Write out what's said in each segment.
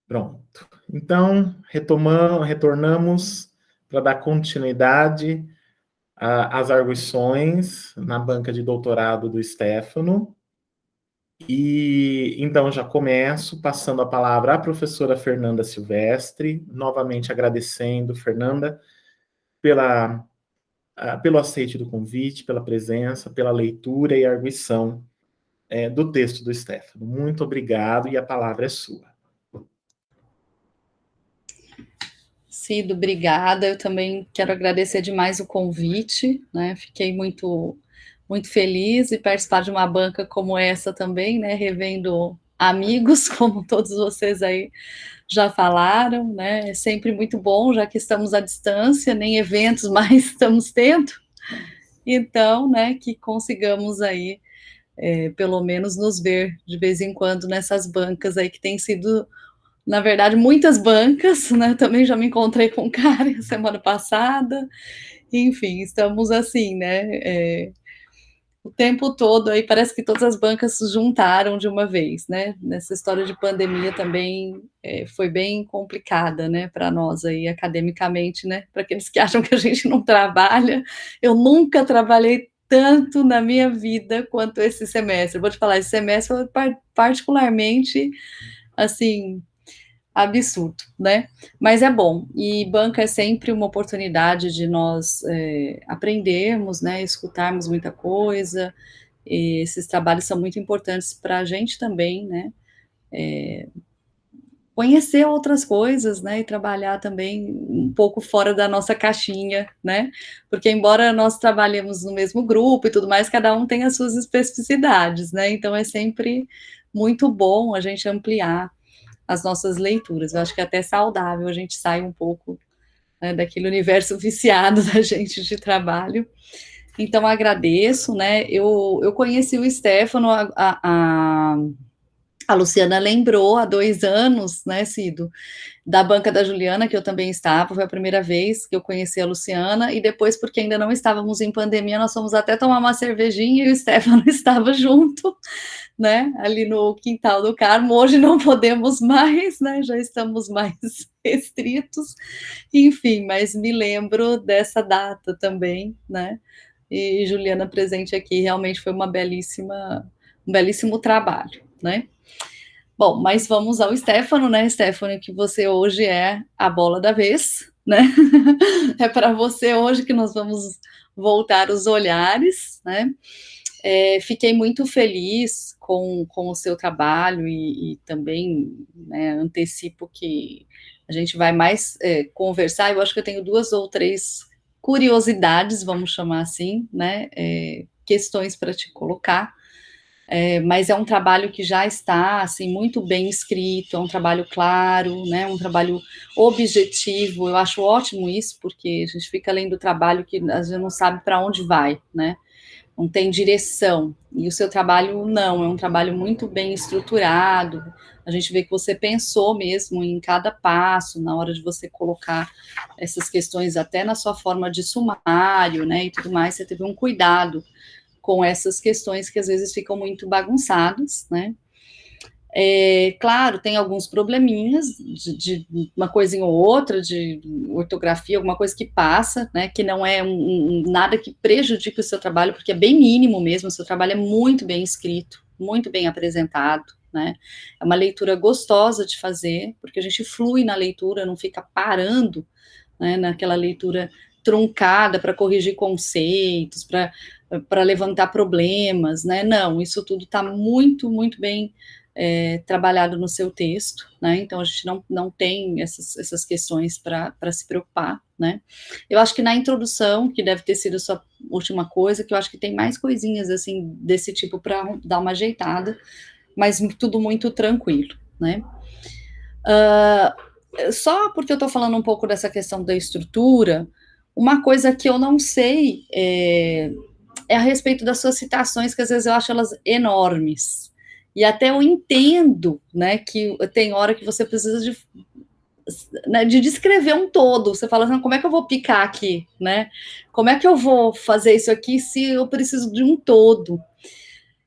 Pronto. Então, retornamos para dar continuidade às arguições na banca de doutorado do Stefano. E então já começo passando a palavra à professora Fernanda Silvestre, novamente agradecendo, Fernanda, pelo aceite do convite, pela presença, pela leitura e arguição do texto do Stefano. Muito obrigado e a palavra é sua. Cido, obrigada. Eu também quero agradecer demais o convite, né? Fiquei muito feliz de participar de uma banca como essa também, né? Revendo amigos, como todos vocês aí já falaram, né? É sempre muito bom, já que estamos à distância, nem eventos mais estamos tendo. Então, né, que consigamos aí, pelo menos nos ver de vez em quando nessas bancas aí que tem sido, na verdade, muitas bancas, né? Também já me encontrei com o Karen semana passada. Enfim, estamos assim, né? O tempo todo aí parece que todas as bancas se juntaram de uma vez, né? Nessa história de pandemia também foi bem complicada, né? Para nós aí academicamente, né? Para aqueles que acham que a gente não trabalha, eu nunca trabalhei tanto na minha vida quanto esse semestre. Eu vou te falar, esse semestre foi particularmente assim absurdo, né? Mas é bom, e banca é sempre uma oportunidade de nós aprendermos, né, escutarmos muita coisa, e esses trabalhos são muito importantes para a gente também, né, conhecer outras coisas, né, e trabalhar também um pouco fora da nossa caixinha, né, porque embora nós trabalhemos no mesmo grupo e tudo mais, cada um tem as suas especificidades, né, então é sempre muito bom a gente ampliar as nossas leituras. Eu acho que é até saudável a gente sair um pouco, né, daquele universo viciado da gente de trabalho. Então, agradeço, né? Eu conheci o Stefano, a Luciana lembrou há 2 anos, né, Cido, da banca da Juliana, que eu também estava, foi a primeira vez que eu conheci a Luciana, e depois, porque ainda não estávamos em pandemia, nós fomos até tomar uma cervejinha e o Stefano estava junto, né, ali no quintal do Carmo. Hoje não podemos mais, né, já estamos mais restritos, enfim, mas me lembro dessa data também, né, e Juliana presente aqui, realmente foi um belíssimo trabalho, né. Bom, mas vamos ao Stefano, né, Stefano, que você hoje é a bola da vez, né, é para você hoje que nós vamos voltar os olhares, né. Fiquei muito feliz com o seu trabalho e também, né, antecipo que a gente vai mais conversar. Eu acho que eu tenho 2 ou 3 curiosidades, vamos chamar assim, né, questões para te colocar, mas é um trabalho que já está, assim, muito bem escrito, é um trabalho claro, né, um trabalho objetivo. Eu acho ótimo isso, porque a gente fica lendo o trabalho que às vezes não sabe para onde vai, né, não tem direção, e o seu trabalho não, é um trabalho muito bem estruturado, a gente vê que você pensou mesmo em cada passo, na hora de você colocar essas questões até na sua forma de sumário, né, e tudo mais, você teve um cuidado com essas questões que às vezes ficam muito bagunçadas, né. Claro, tem alguns probleminhas de uma coisinha ou outra, de ortografia, alguma coisa que passa, né, que não é nada que prejudique o seu trabalho, porque é bem mínimo mesmo, o seu trabalho é muito bem escrito, muito bem apresentado, né, é uma leitura gostosa de fazer, porque a gente flui na leitura, não fica parando, né, naquela leitura truncada para corrigir conceitos, para levantar problemas, né, não, isso tudo está muito bem trabalhado no seu texto, né, então a gente não tem essas questões para se preocupar, né. Eu acho que na introdução, que deve ter sido a sua última coisa, que eu acho que tem mais coisinhas, assim, desse tipo para dar uma ajeitada, mas tudo muito tranquilo, né. Só porque eu estou falando um pouco dessa questão da estrutura, uma coisa que eu não sei é a respeito das suas citações, que às vezes eu acho elas enormes. E até eu entendo, né, que tem hora que você precisa de descrever um todo. Você fala assim, como é que eu vou picar aqui, né? Como é que eu vou fazer isso aqui se eu preciso de um todo?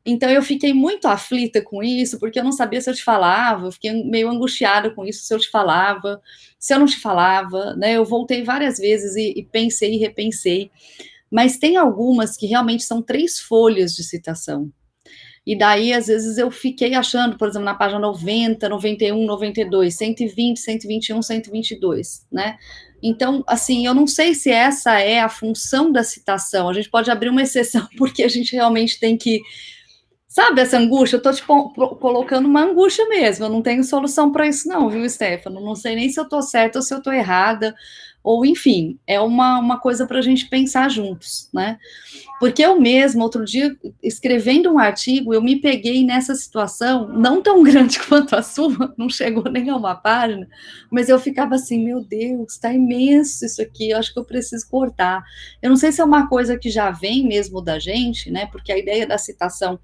Então, eu fiquei muito aflita com isso, porque eu não sabia se eu te falava, eu fiquei meio angustiada com isso, se eu te falava, se eu não te falava, né? Eu voltei várias vezes e pensei e repensei, mas tem algumas que realmente são 3 folhas de citação. E daí, às vezes, eu fiquei achando, por exemplo, na página 90, 91, 92, 120, 121, 122, né? Então, assim, eu não sei se essa é a função da citação. A gente pode abrir uma exceção, porque a gente realmente tem que. Sabe essa angústia? Eu tô te colocando uma angústia mesmo. Eu não tenho solução para isso, não, viu, Stefano? Não sei nem se eu tô certa ou se eu tô errada, ou enfim, é uma coisa para a gente pensar juntos, né? Porque eu mesma, outro dia, escrevendo um artigo, eu me peguei nessa situação, não tão grande quanto a sua, não chegou nem a uma página, mas eu ficava assim, meu Deus, está imenso isso aqui, eu acho que eu preciso cortar. Eu não sei se é uma coisa que já vem mesmo da gente, né? Porque a ideia da citação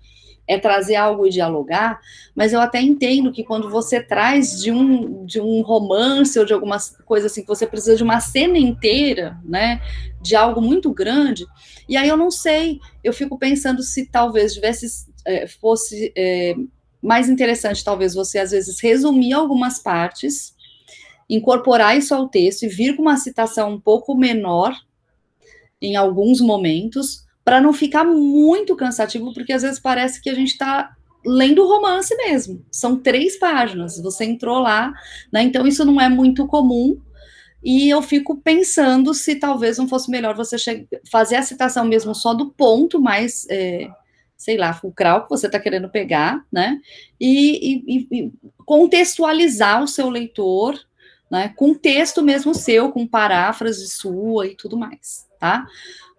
é trazer algo e dialogar, mas eu até entendo que quando você traz de um romance ou de alguma coisa assim, que você precisa de uma cena inteira, né, de algo muito grande, e aí eu não sei, eu fico pensando se talvez fosse mais interessante, talvez você às vezes resumir algumas partes, incorporar isso ao texto e vir com uma citação um pouco menor em alguns momentos, para não ficar muito cansativo, porque às vezes parece que a gente está lendo romance mesmo. São 3 páginas, você entrou lá, né? Então isso não é muito comum. E eu fico pensando se talvez não fosse melhor você fazer a citação mesmo só do ponto mais, sei lá, fulcral que você está querendo pegar, né? E contextualizar o seu leitor, né? Com texto mesmo seu, com paráfrase sua e tudo mais, tá?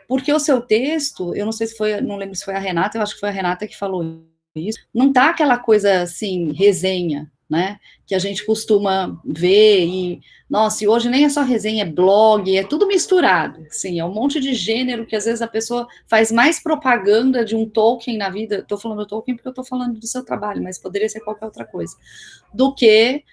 Porque o seu texto, eu não sei se foi, não lembro se foi a Renata, eu acho que foi a Renata que falou isso, não tá aquela coisa assim, resenha, né, que a gente costuma ver e, nossa, e hoje nem é só resenha, é blog, é tudo misturado, assim, é um monte de gênero que às vezes a pessoa faz mais propaganda de um Tolkien na vida, tô falando do Tolkien porque eu tô falando do seu trabalho, mas poderia ser qualquer outra coisa, do que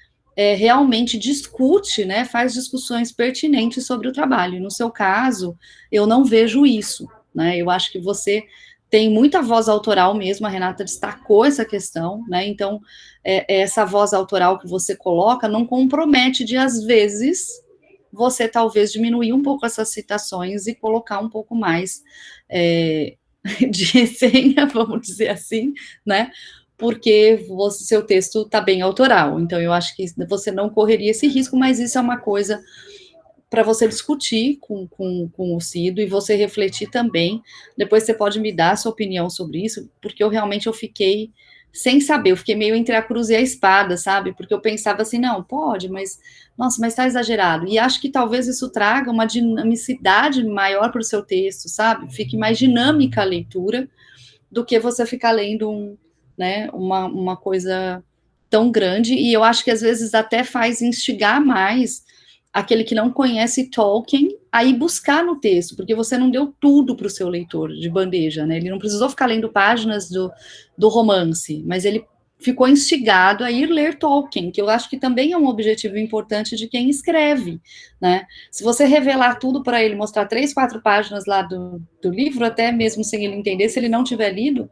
realmente discute, né, faz discussões pertinentes sobre o trabalho. E no seu caso, eu não vejo isso, né? Eu acho que você tem muita voz autoral mesmo, a Renata destacou essa questão, né? Então, essa voz autoral que você coloca não compromete de, às vezes, você talvez diminuir um pouco essas citações e colocar um pouco mais de resenha, vamos dizer assim, né? Porque seu texto está bem autoral. Então, eu acho que você não correria esse risco, mas isso é uma coisa para você discutir com o Cido e você refletir também. Depois você pode me dar a sua opinião sobre isso, porque eu fiquei sem saber, eu fiquei meio entre a cruz e a espada, sabe? Porque eu pensava assim, não, pode, mas, nossa, mas está exagerado. E acho que talvez isso traga uma dinamicidade maior para o seu texto, sabe? Fique mais dinâmica a leitura do que você ficar lendo né, uma coisa tão grande, e eu acho que às vezes até faz instigar mais aquele que não conhece Tolkien a ir buscar no texto, porque você não deu tudo para o seu leitor de bandeja, né? Ele não precisou ficar lendo páginas do romance, mas ele ficou instigado a ir ler Tolkien, que eu acho que também é um objetivo importante de quem escreve, né? Se você revelar tudo para ele, mostrar 3, 4 páginas lá do livro, até mesmo sem ele entender, se ele não tiver lido,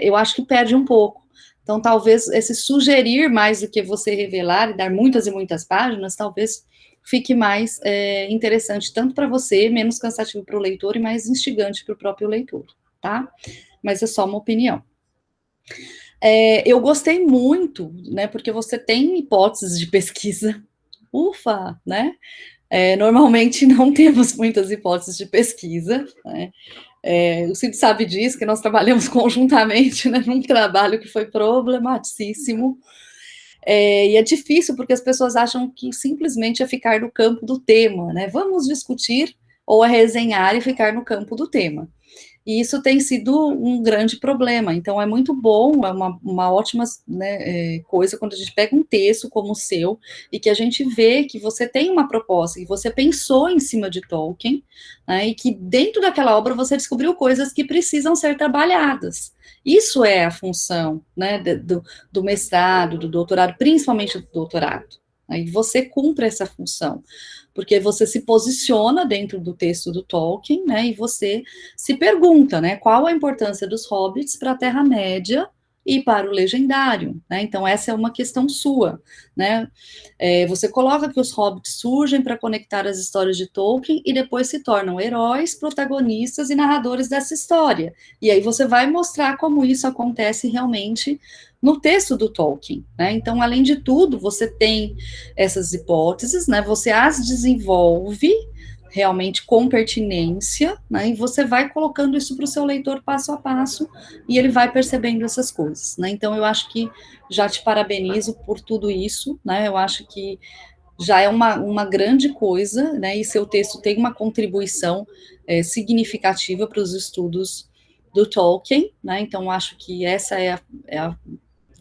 eu acho que perde um pouco. Então, talvez esse sugerir mais do que você revelar e dar muitas e muitas páginas, talvez fique mais interessante, tanto para você, menos cansativo para o leitor e mais instigante para o próprio leitor, tá? Mas é só uma opinião. Eu gostei muito, né, porque você tem hipóteses de pesquisa, ufa, né? Normalmente não temos muitas hipóteses de pesquisa, né? O Cid sabe disso, que nós trabalhamos conjuntamente, né, num trabalho que foi problematicíssimo, e é difícil porque as pessoas acham que simplesmente é ficar no campo do tema, né, vamos discutir ou é resenhar e ficar no campo do tema. E isso tem sido um grande problema. Então, é muito bom, é uma ótima, né, coisa quando a gente pega um texto como o seu e que a gente vê que você tem uma proposta, que você pensou em cima de Tolkien, né, e que dentro daquela obra você descobriu coisas que precisam ser trabalhadas. Isso é a função, né, do mestrado, do doutorado, principalmente do doutorado, Aí você cumpre essa função, porque você se posiciona dentro do texto do Tolkien, né, e você se pergunta, né, qual a importância dos hobbits para a Terra-média e para o Legendário, né, então essa é uma questão sua, né, você coloca que os hobbits surgem para conectar as histórias de Tolkien e depois se tornam heróis, protagonistas e narradores dessa história, e aí você vai mostrar como isso acontece realmente no texto do Tolkien, né, então além de tudo, você tem essas hipóteses, né, você as desenvolve realmente com pertinência, né, e você vai colocando isso para o seu leitor passo a passo, e ele vai percebendo essas coisas, né, então eu acho que já te parabenizo por tudo isso, né, eu acho que já é uma grande coisa, né, e seu texto tem uma contribuição significativa para os estudos do Tolkien, né, então acho que essa é a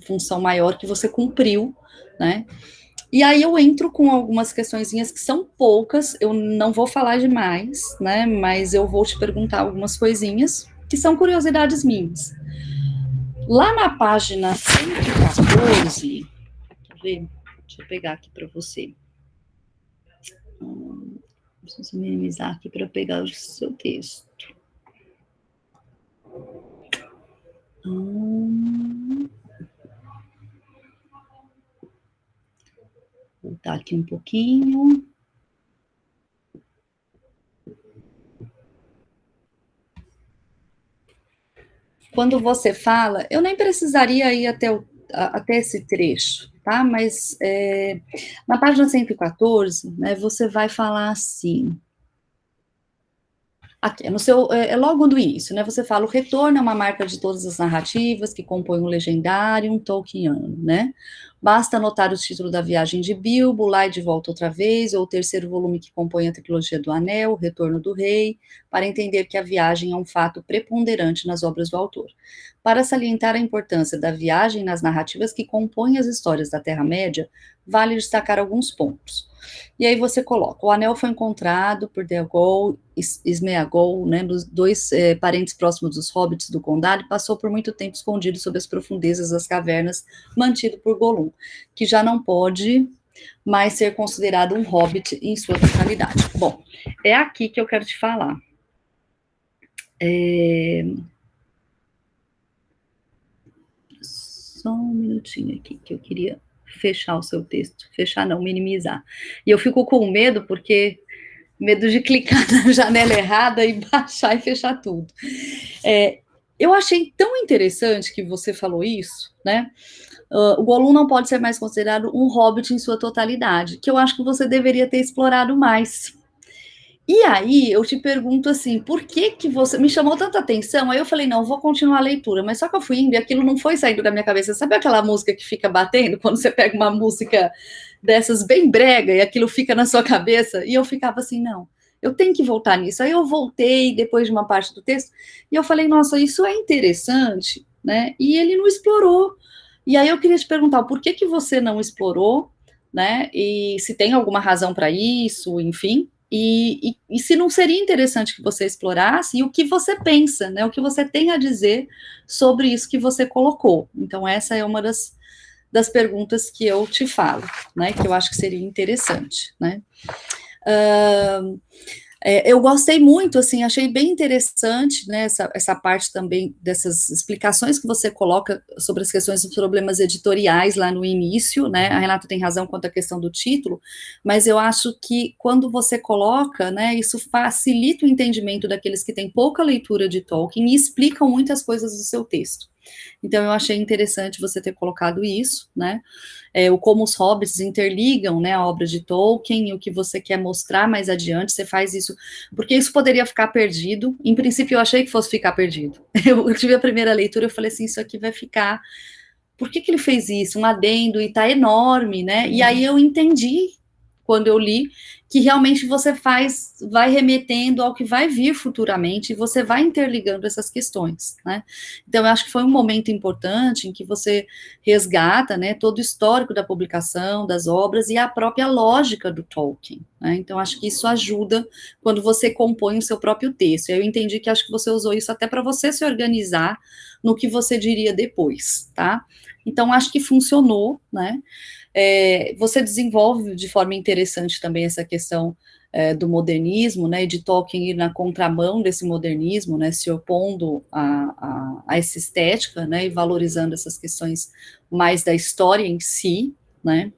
função maior que você cumpriu, né, e aí eu entro com algumas questõezinhas que são poucas, eu não vou falar demais, né, mas eu vou te perguntar algumas coisinhas que são curiosidades minhas. Lá na página 114, quer ver? Deixa eu pegar aqui para você. Preciso minimizar aqui para pegar o seu texto. Vou voltar aqui um pouquinho. Quando você fala, eu nem precisaria ir até esse trecho, tá? Mas na página 114, né, você vai falar assim. Aqui, logo no início, né? Você fala: o retorno é uma marca de todas as narrativas que compõem o Legendário Tolkieniano, né? Basta anotar o título da viagem de Bilbo, Lá e de Volta Outra Vez, ou o terceiro volume que compõe a trilogia do Anel, O Retorno do Rei, para entender que a viagem é um fato preponderante nas obras do autor. Para salientar a importância da viagem nas narrativas que compõem as histórias da Terra-média, vale destacar alguns pontos. E aí você coloca: o anel foi encontrado por Déagol e Smeagol, né, dois parentes próximos dos hobbits do condado, e passou por muito tempo escondido sob as profundezas das cavernas, mantido por Gollum, que já não pode mais ser considerado um hobbit em sua totalidade. Bom, é aqui que eu quero te falar. Só um minutinho aqui, que eu queria fechar o seu texto. Fechar não, minimizar. E eu fico com medo, porque medo de clicar na janela errada e baixar e fechar tudo. Eu achei tão interessante que você falou isso, né? O Gollum não pode ser mais considerado um hobbit em sua totalidade, que eu acho que você deveria ter explorado mais. E aí, eu te pergunto assim, por que você me chamou tanta atenção? Aí eu falei, não, vou continuar a leitura, mas só que eu fui indo e aquilo não foi saindo da minha cabeça. Sabe aquela música que fica batendo, quando você pega uma música dessas bem brega e aquilo fica na sua cabeça? E eu ficava assim, não, eu tenho que voltar nisso. Aí eu voltei depois de uma parte do texto e eu falei, nossa, isso é interessante, né? E ele não explorou. E aí eu queria te perguntar, por que você não explorou, né? E se tem alguma razão para isso, enfim. E se não seria interessante que você explorasse, e o que você pensa, né? O que você tem a dizer sobre isso que você colocou. Então, essa é uma das perguntas que eu te falo, né? Que eu acho que seria interessante, né? Eu gostei muito, assim, achei bem interessante, né, essa parte também dessas explicações que você coloca sobre as questões dos problemas editoriais lá no início, né, a Renata tem razão quanto à questão do título, mas eu acho que quando você coloca, né, isso facilita o entendimento daqueles que têm pouca leitura de Tolkien e explicam muitas coisas do seu texto. Então, eu achei interessante você ter colocado isso, né, o como os hobbits interligam, né, a obra de Tolkien e o que você quer mostrar mais adiante, você faz isso, porque isso poderia ficar perdido. Em princípio, eu achei que fosse ficar perdido. Eu tive a primeira leitura, eu falei assim, isso aqui vai ficar... Por que ele fez isso? Um adendo, e tá enorme, né? E aí eu entendi, quando eu li, que realmente você vai remetendo ao que vai vir futuramente, e você vai interligando essas questões, né? Então, eu acho que foi um momento importante em que você resgata, né, todo o histórico da publicação, das obras, e a própria lógica do Tolkien, né? Então, acho que isso ajuda quando você compõe o seu próprio texto. Eu entendi que acho que você usou isso até para você se organizar no que você diria depois, tá? Então, acho que funcionou, né? Você desenvolve de forma interessante também essa questão do modernismo, né, e de Tolkien ir na contramão desse modernismo, né, se opondo a essa estética, né, e valorizando essas questões mais da história em si, né.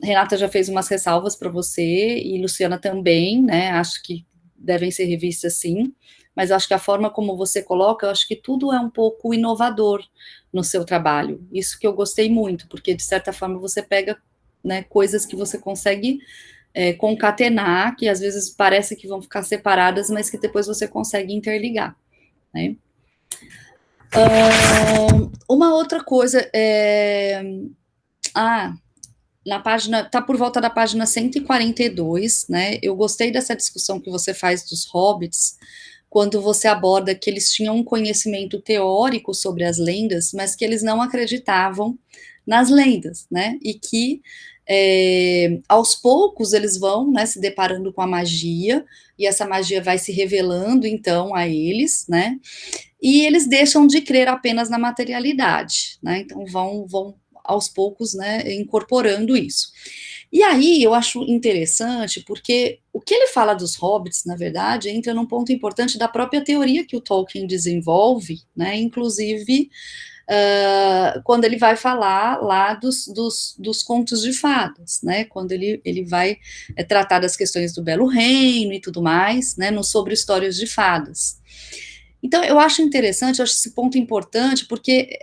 Renata já fez umas ressalvas para você, e Luciana também, né, acho que devem ser revistas sim, mas acho que a forma como você coloca, eu acho que tudo é um pouco inovador no seu trabalho, isso que eu gostei muito, porque de certa forma você pega, né, coisas que você consegue concatenar, que às vezes parece que vão ficar separadas, mas que depois você consegue interligar, né. Uma outra coisa, na página, tá por volta da página 142, né, eu gostei dessa discussão que você faz dos hobbits, quando você aborda que eles tinham um conhecimento teórico sobre as lendas, mas que eles não acreditavam nas lendas, né, e que aos poucos eles vão, né, se deparando com a magia, e essa magia vai se revelando, então, a eles, né, e eles deixam de crer apenas na materialidade, né, então vão aos poucos, né, incorporando isso. E aí eu acho interessante, porque o que ele fala dos hobbits, na verdade, entra num ponto importante da própria teoria que o Tolkien desenvolve, né, inclusive quando ele vai falar lá dos contos de fadas, né, quando ele vai tratar das questões do Belo Reino e tudo mais, né, no Sobre Histórias de Fadas. Então, eu acho interessante, eu acho esse ponto importante, porque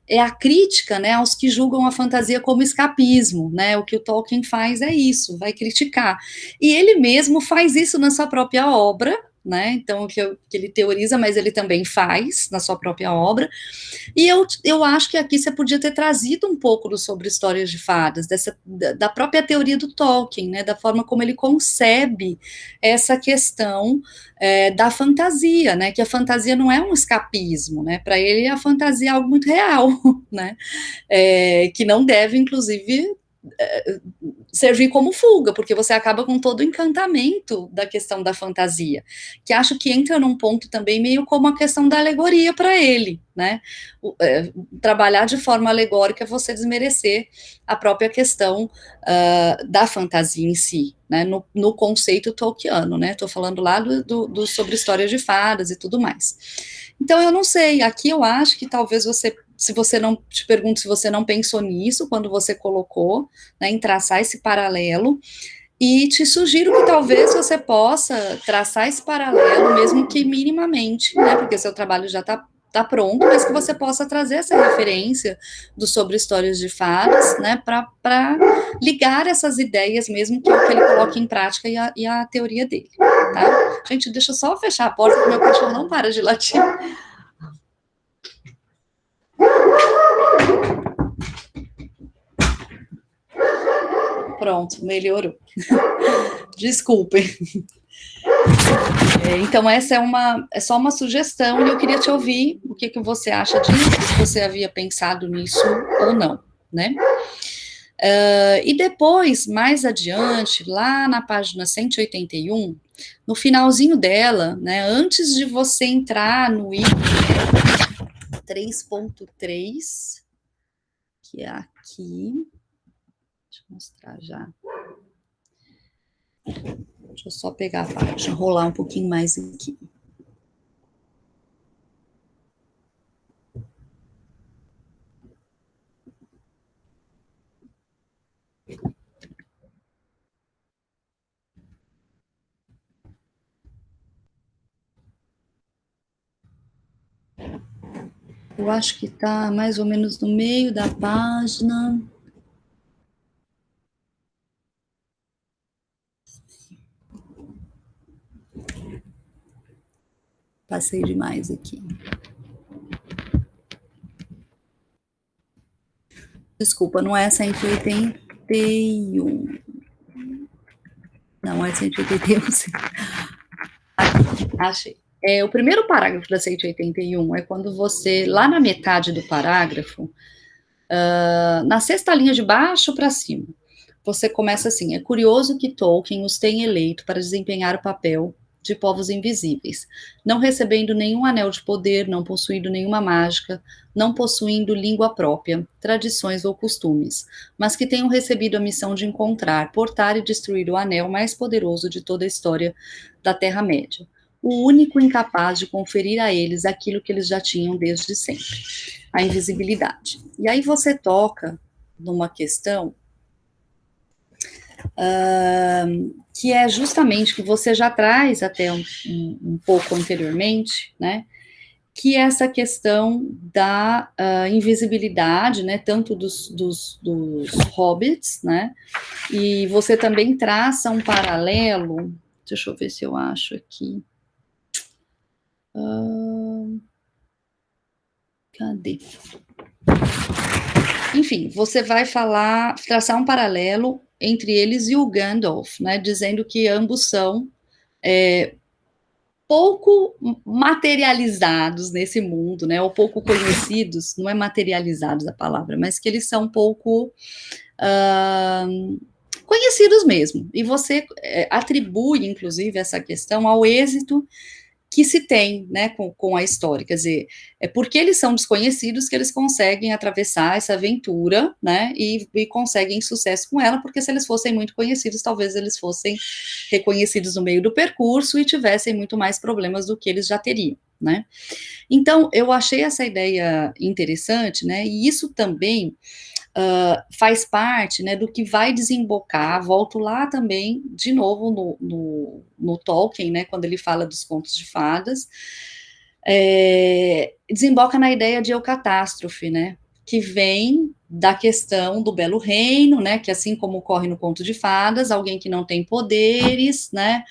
é a crítica, né, aos que julgam a fantasia como escapismo, né, o que o Tolkien faz é isso, vai criticar. E ele mesmo faz isso na sua própria obra, né, então, que ele teoriza, mas ele também faz na sua própria obra, e eu acho que aqui você podia ter trazido um pouco do Sobre Histórias de Fadas, da própria teoria do Tolkien, né, da forma como ele concebe essa questão da fantasia, né, que a fantasia não é um escapismo, né, para ele a fantasia é algo muito real, né, que não deve, inclusive, servir como fuga, porque você acaba com todo o encantamento da questão da fantasia, que acho que entra num ponto também meio como a questão da alegoria para ele, né, trabalhar de forma alegórica é você desmerecer a própria questão da fantasia em si, né, no conceito tolkiano, né, estou falando lá do sobre histórias de fadas e tudo mais. Então, eu não sei, aqui eu acho que talvez você, se você não, te pergunto se você não pensou nisso quando você colocou, né, em traçar esse paralelo, e te sugiro que talvez você possa traçar esse paralelo, mesmo que minimamente, né, porque seu trabalho já está pronto, mas que você possa trazer essa referência do Sobre Histórias de Fadas, né, para ligar essas ideias, mesmo que ele coloque em prática e a teoria dele, tá? Gente, deixa eu só fechar a porta, porque meu cachorro não para de latir. Pronto, melhorou. Desculpem. Então, essa é só uma sugestão, e eu queria te ouvir o que você acha disso, se você havia pensado nisso ou não, né? E depois, mais adiante, lá na página 181, no finalzinho dela, né, antes de você entrar no item 3.3, que é aqui, deixa eu mostrar já. Deixa eu só pegar a página, rolar um pouquinho mais aqui. Eu acho que está mais ou menos no meio da página. Passei demais aqui. Desculpa, não é 181. Não, é 181, sim. Aqui, achei. O primeiro parágrafo da 181 é quando você, lá na metade do parágrafo, na sexta linha de baixo para cima, você começa assim: é curioso que Tolkien os tenha eleito para desempenhar o papel de povos invisíveis, não recebendo nenhum anel de poder, não possuindo nenhuma mágica, não possuindo língua própria, tradições ou costumes, mas que tenham recebido a missão de encontrar, portar e destruir o anel mais poderoso de toda a história da Terra-média, o único incapaz de conferir a eles aquilo que eles já tinham desde sempre, a invisibilidade. E aí você toca numa questão que é justamente que você já traz até um pouco anteriormente, né? Que é essa questão da invisibilidade, né? Tanto dos hobbits, né? E você também traça um paralelo. Deixa eu ver se eu acho aqui. Cadê? Enfim, você vai traçar um paralelo entre eles e o Gandalf, né? Dizendo que ambos são pouco materializados nesse mundo, né? Ou pouco conhecidos, não é materializados a palavra, mas que eles são pouco conhecidos mesmo. E você atribui, inclusive, essa questão ao êxito que se tem, né, com a história, quer dizer, é porque eles são desconhecidos que eles conseguem atravessar essa aventura, né, e conseguem sucesso com ela, porque se eles fossem muito conhecidos, talvez eles fossem reconhecidos no meio do percurso e tivessem muito mais problemas do que eles já teriam, né. Então, eu achei essa ideia interessante, né, e isso também faz parte, né, do que vai desembocar, volto lá também, de novo, no Tolkien, né, quando ele fala dos contos de fadas, desemboca na ideia de eucatástrofe, né, que vem da questão do belo reino, né, que assim como ocorre no conto de fadas, alguém que não tem poderes, né,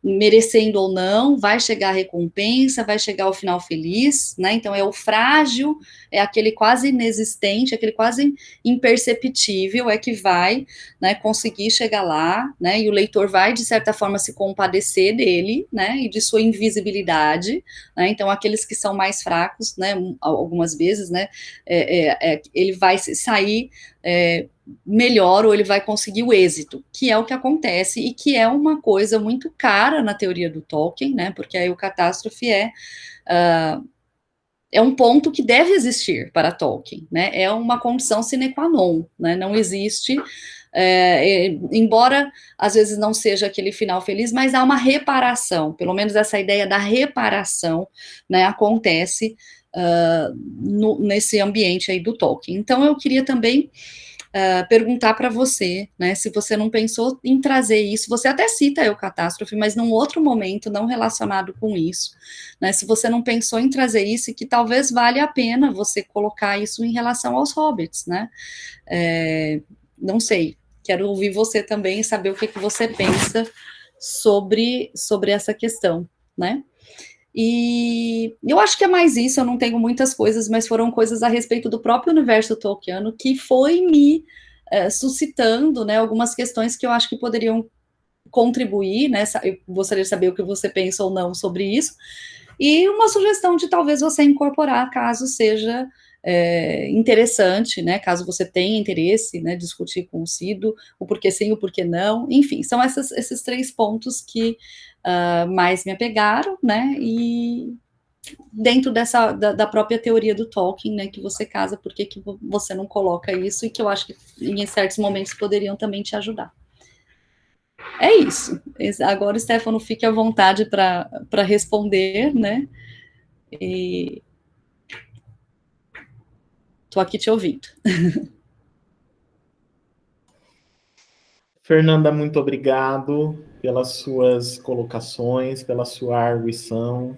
merecendo ou não, vai chegar a recompensa, vai chegar ao final feliz, né? Então é o frágil, é aquele quase inexistente, aquele quase imperceptível, é que vai, né, conseguir chegar lá, né? E o leitor vai de certa forma se compadecer dele, né? E de sua invisibilidade, né? Então aqueles que são mais fracos, né? Algumas vezes, né? Ele vai sair melhor ou ele vai conseguir o êxito, que é o que acontece e que é uma coisa muito cara na teoria do Tolkien, né? Porque aí o catástrofe é um ponto que deve existir para Tolkien, né? É uma condição sine qua non, né? Não existe, embora às vezes não seja aquele final feliz, mas há uma reparação, pelo menos essa ideia da reparação, né? Acontece nesse ambiente aí do Tolkien. Então eu queria também perguntar para você, né, se você não pensou em trazer isso, você até cita a catástrofe, mas num outro momento não relacionado com isso, né, se você não pensou em trazer isso e que talvez valha a pena você colocar isso em relação aos hobbits, né, não sei, quero ouvir você também e saber o que você pensa sobre essa questão, né. E eu acho que é mais isso, eu não tenho muitas coisas, mas foram coisas a respeito do próprio universo tolkiano que foi me suscitando, né, algumas questões que eu acho que poderiam contribuir, né, eu gostaria de saber o que você pensa ou não sobre isso, e uma sugestão de talvez você incorporar, caso seja interessante, né, caso você tenha interesse, né, discutir com o Cido, o porquê sim, o porquê não, enfim, são esses 3 pontos que mais me apegaram, né, e dentro da própria teoria do Tolkien, né, que você casa, por que você não coloca isso, e que eu acho que em certos momentos poderiam também te ajudar. É isso. Agora, Stefano, fique à vontade para responder, né, e estou aqui te ouvindo. Fernanda, muito obrigado pelas suas colocações, pela sua arguição.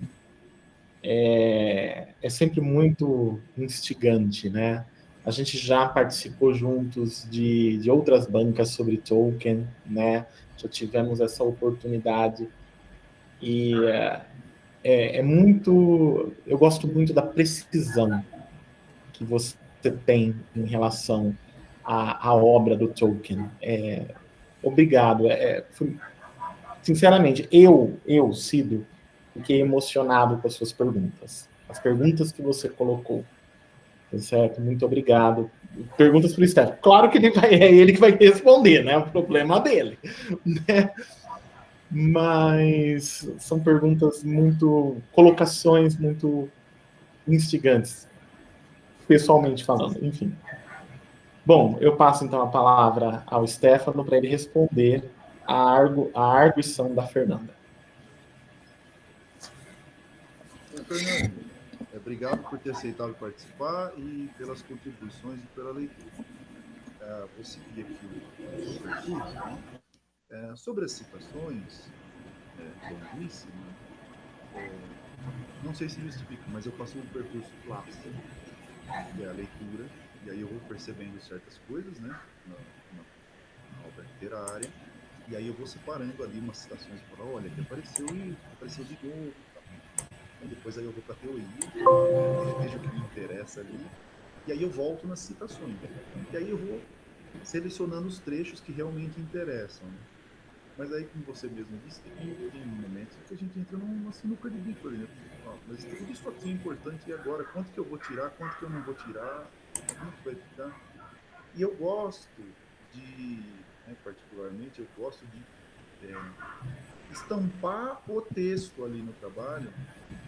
É sempre muito instigante, né? A gente já participou juntos de outras bancas sobre Tolkien, né? Já tivemos essa oportunidade e muito. Eu gosto muito da precisão que você tem em relação à obra do Tolkien. Obrigado. sinceramente, Cido, fiquei emocionado com as suas perguntas. As perguntas que você colocou. Certo, muito obrigado. Perguntas para o Steph. Claro que é ele que vai responder, né? O problema dele. Né? Mas são perguntas colocações muito instigantes, pessoalmente falando, enfim. Bom, eu passo então a palavra ao Stefano para ele responder a arguição da Fernanda. Oi, Fernando. Obrigado por ter aceitado participar e pelas contribuições e pela leitura. Vou seguir aqui o percurso, né? Sobre as citações de linguiça, né? Não sei se justifica, mas eu faço um percurso clássico, que é a leitura, e aí eu vou percebendo certas coisas, né, na obra literária, e aí eu vou separando ali umas citações e falo, olha, aqui apareceu isso, aqui apareceu de novo, tá? Então depois aí eu vou para a teoria, né, vejo o que me interessa ali, e aí eu volto nas citações, e aí eu vou selecionando os trechos que realmente interessam, né? Mas aí, como você mesmo disse, tem momentos que a gente entra numa sinuca de bico ali, né? Mas tudo isso aqui é importante e agora? Quanto que eu vou tirar? Quanto que eu não vou tirar? Como que vai ficar? E eu gosto particularmente, eu gosto de estampar o texto ali no trabalho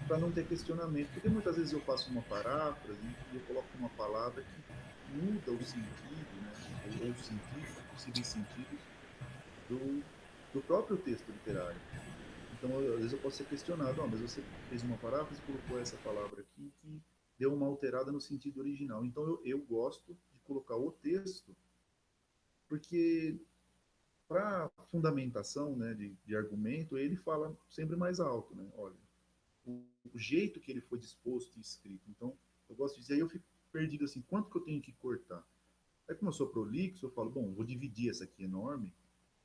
para não ter questionamento. Porque muitas vezes eu faço uma paráfrase e eu coloco uma palavra que muda o sentido, né? Ou os sentidos, possíveis sentidos do próprio texto literário. Então, às vezes eu posso ser questionado, mas você fez uma paráfrase e colocou essa palavra aqui que deu uma alterada no sentido original. Então, eu gosto de colocar o texto, porque para fundamentação, né, de argumento, ele fala sempre mais alto, né? Olha, o jeito que ele foi disposto e escrito. Então, eu gosto de dizer, aí eu fico perdido assim, quanto que eu tenho que cortar? Aí, como eu sou prolixo, eu falo, bom, vou dividir essa aqui enorme,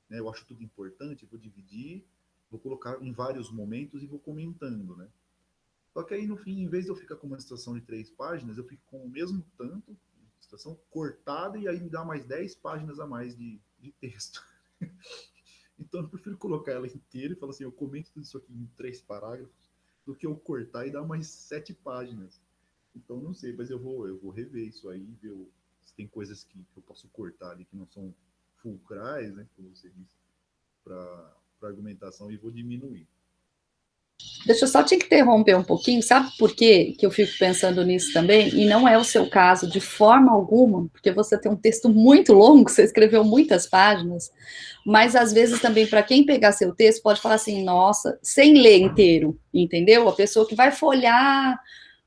né? Eu acho tudo importante, vou dividir, vou colocar em vários momentos e vou comentando, né? Só que aí, no fim, em vez de eu ficar com uma citação de 3 páginas, eu fico com o mesmo tanto, citação cortada, e aí me dá mais 10 páginas a mais de texto. Então, eu prefiro colocar ela inteira e falar assim, eu comento tudo isso aqui em 3 parágrafos, do que eu cortar e dar mais 7 páginas. Então, não sei, mas eu vou rever isso aí, ver se tem coisas que eu posso cortar ali que não são fulcrais, né, como você disse, para argumentação, e vou diminuir. Deixa eu só te interromper um pouquinho, sabe por quê que eu fico pensando nisso também? E não é o seu caso de forma alguma, porque você tem um texto muito longo, você escreveu muitas páginas, mas às vezes também para quem pegar seu texto pode falar assim, nossa, sem ler inteiro, entendeu? A pessoa que vai folhear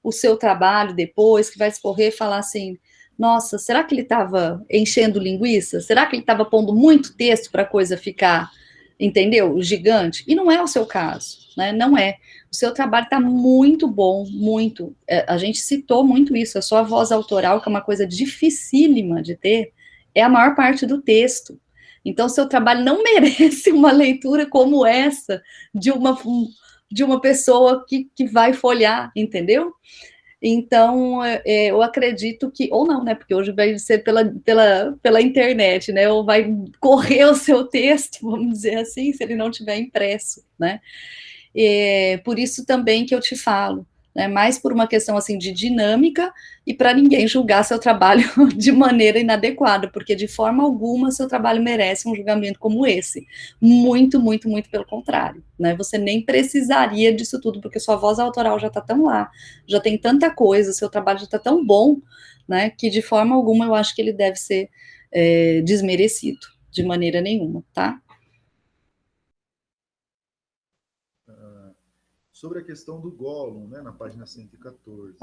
o seu trabalho depois, que vai escorrer e falar assim, nossa, será que ele estava enchendo linguiça? Será que ele estava pondo muito texto para a coisa ficar, entendeu? Gigante? E não é o seu caso, né? Não é. O seu trabalho está muito bom, muito. A gente citou muito isso, a sua voz autoral, que é uma coisa dificílima de ter, é a maior parte do texto. Então, seu trabalho não merece uma leitura como essa de uma pessoa que vai folhear, entendeu? Então, eu acredito que, ou não, né? Porque hoje vai ser pela internet, né? Ou vai correr o seu texto, vamos dizer assim, se ele não tiver impresso, né? Por isso também que eu te falo, né? Mais por uma questão assim de dinâmica e para ninguém julgar seu trabalho de maneira inadequada, porque de forma alguma seu trabalho merece um julgamento como esse. Muito, muito, muito pelo contrário, né? Você nem precisaria disso tudo, porque sua voz autoral já está tão lá, já tem tanta coisa, seu trabalho já está tão bom, né? Que de forma alguma eu acho que ele deve ser desmerecido, de maneira nenhuma, tá? Sobre a questão do Gollum, né, na página 114.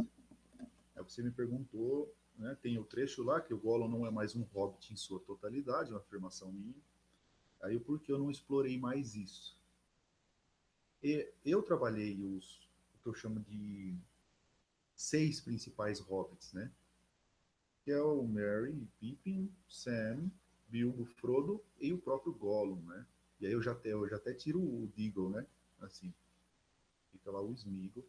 Você me perguntou, né, tem o trecho lá que o Gollum não é mais um hobbit em sua totalidade, uma afirmação minha. Aí o porquê eu não explorei mais isso? Eu trabalhei o que eu chamo de 6 principais hobbits, né? Que é o Merry, Pippin, Sam, Bilbo, Frodo e o próprio Gollum, né? E aí eu já até tiro o Deagle, né? Assim, fica lá o Smeagol,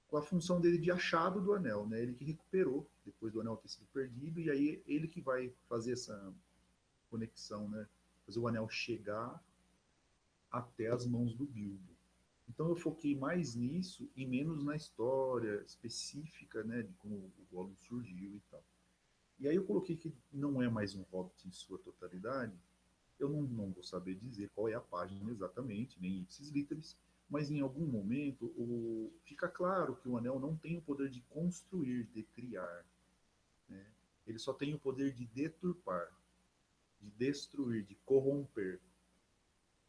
com a função dele de achado do anel, né? Ele que recuperou depois do anel ter sido perdido, e aí ele que vai fazer essa conexão, né? Fazer o anel chegar até as mãos do Bilbo. Então eu foquei mais nisso e menos na história específica, né, de como o Gollum surgiu e tal. E aí eu coloquei que não é mais um Hobbit em sua totalidade. Eu não vou saber dizer qual é a página exatamente, nem ipsis literis, mas em algum momento fica claro que o anel não tem o poder de construir, de criar. Né? Ele só tem o poder de deturpar, de destruir, de corromper,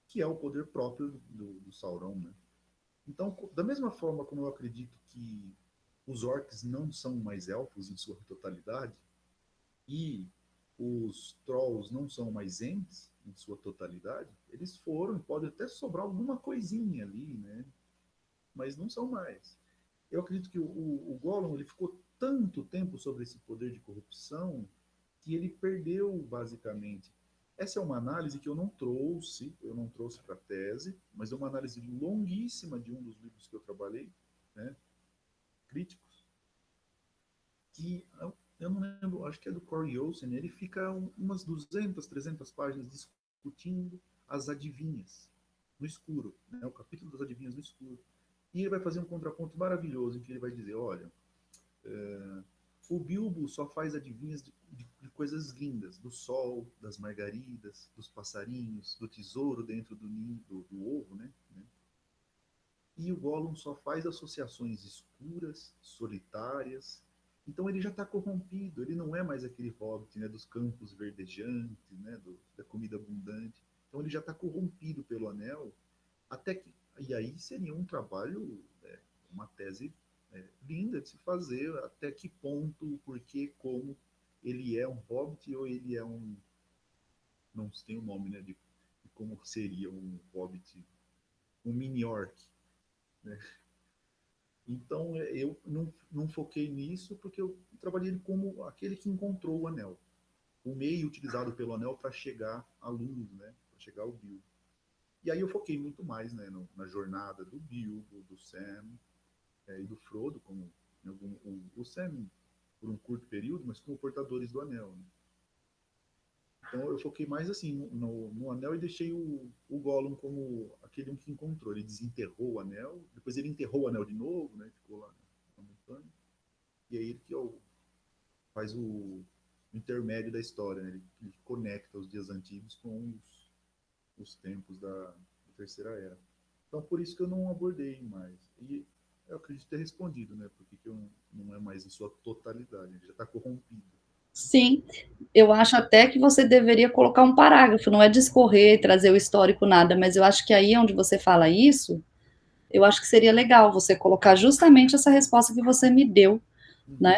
que é o poder próprio do Sauron. Né? Então, da mesma forma como eu acredito que os orcs não são mais elfos em sua totalidade, e os trolls não são mais ents em sua totalidade, eles foram, pode até sobrar alguma coisinha ali, né? Mas não são mais. Eu acredito que o Gollum ele ficou tanto tempo sobre esse poder de corrupção que ele perdeu basicamente. Essa é uma análise que eu não trouxe para a tese, mas é uma análise longuíssima de um dos livros que eu trabalhei, né, críticos, que eu não lembro, acho que é do Corey Olsen, ele fica umas 200, 300 páginas discutindo as adivinhas no escuro, né, o capítulo das adivinhas no escuro. E ele vai fazer um contraponto maravilhoso, em que ele vai dizer, olha, o Bilbo só faz adivinhas de coisas lindas, do sol, das margaridas, dos passarinhos, do tesouro dentro do ninho, do ovo, né? E o Gollum só faz associações escuras, solitárias. Então ele já está corrompido, ele não é mais aquele hobbit, né, dos campos verdejantes, né, da comida abundante. Então ele já está corrompido pelo anel, até que e aí seria um trabalho, uma tese linda de se fazer, até que ponto, por que, como ele é um hobbit ou ele é um, não tem o um nome, né, de como seria um hobbit, um mini orc, né? Então eu não foquei nisso porque eu trabalhei como aquele que encontrou o anel, o meio utilizado pelo anel para chegar à luz, né, para chegar ao Bilbo. E aí eu foquei muito mais, né, na jornada do Bilbo, do Sam e do Frodo, como o Sam por um curto período, mas como portadores do anel. Né? Então eu foquei mais assim no anel e deixei o Gollum como aquele um que encontrou. Ele desenterrou o anel, depois ele enterrou o anel de novo, né? Ficou lá na montanha. E aí ele que faz o intermédio da história, né? Ele conecta os dias antigos com os tempos da Terceira Era. Então por isso que eu não abordei mais. E eu acredito ter respondido, né? Porque que eu não é mais em sua totalidade, ele já está corrompido. Sim, eu acho até que você deveria colocar um parágrafo, não é discorrer, trazer o histórico, nada, mas eu acho que aí onde você fala isso, eu acho que seria legal você colocar justamente essa resposta que você me deu, né?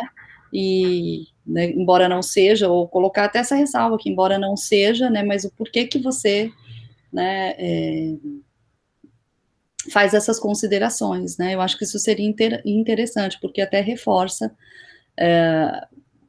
E, né, embora não seja, ou colocar até essa ressalva que embora não seja, né, mas o porquê que você, né, faz essas considerações, né? Eu acho que isso seria interessante, porque até reforça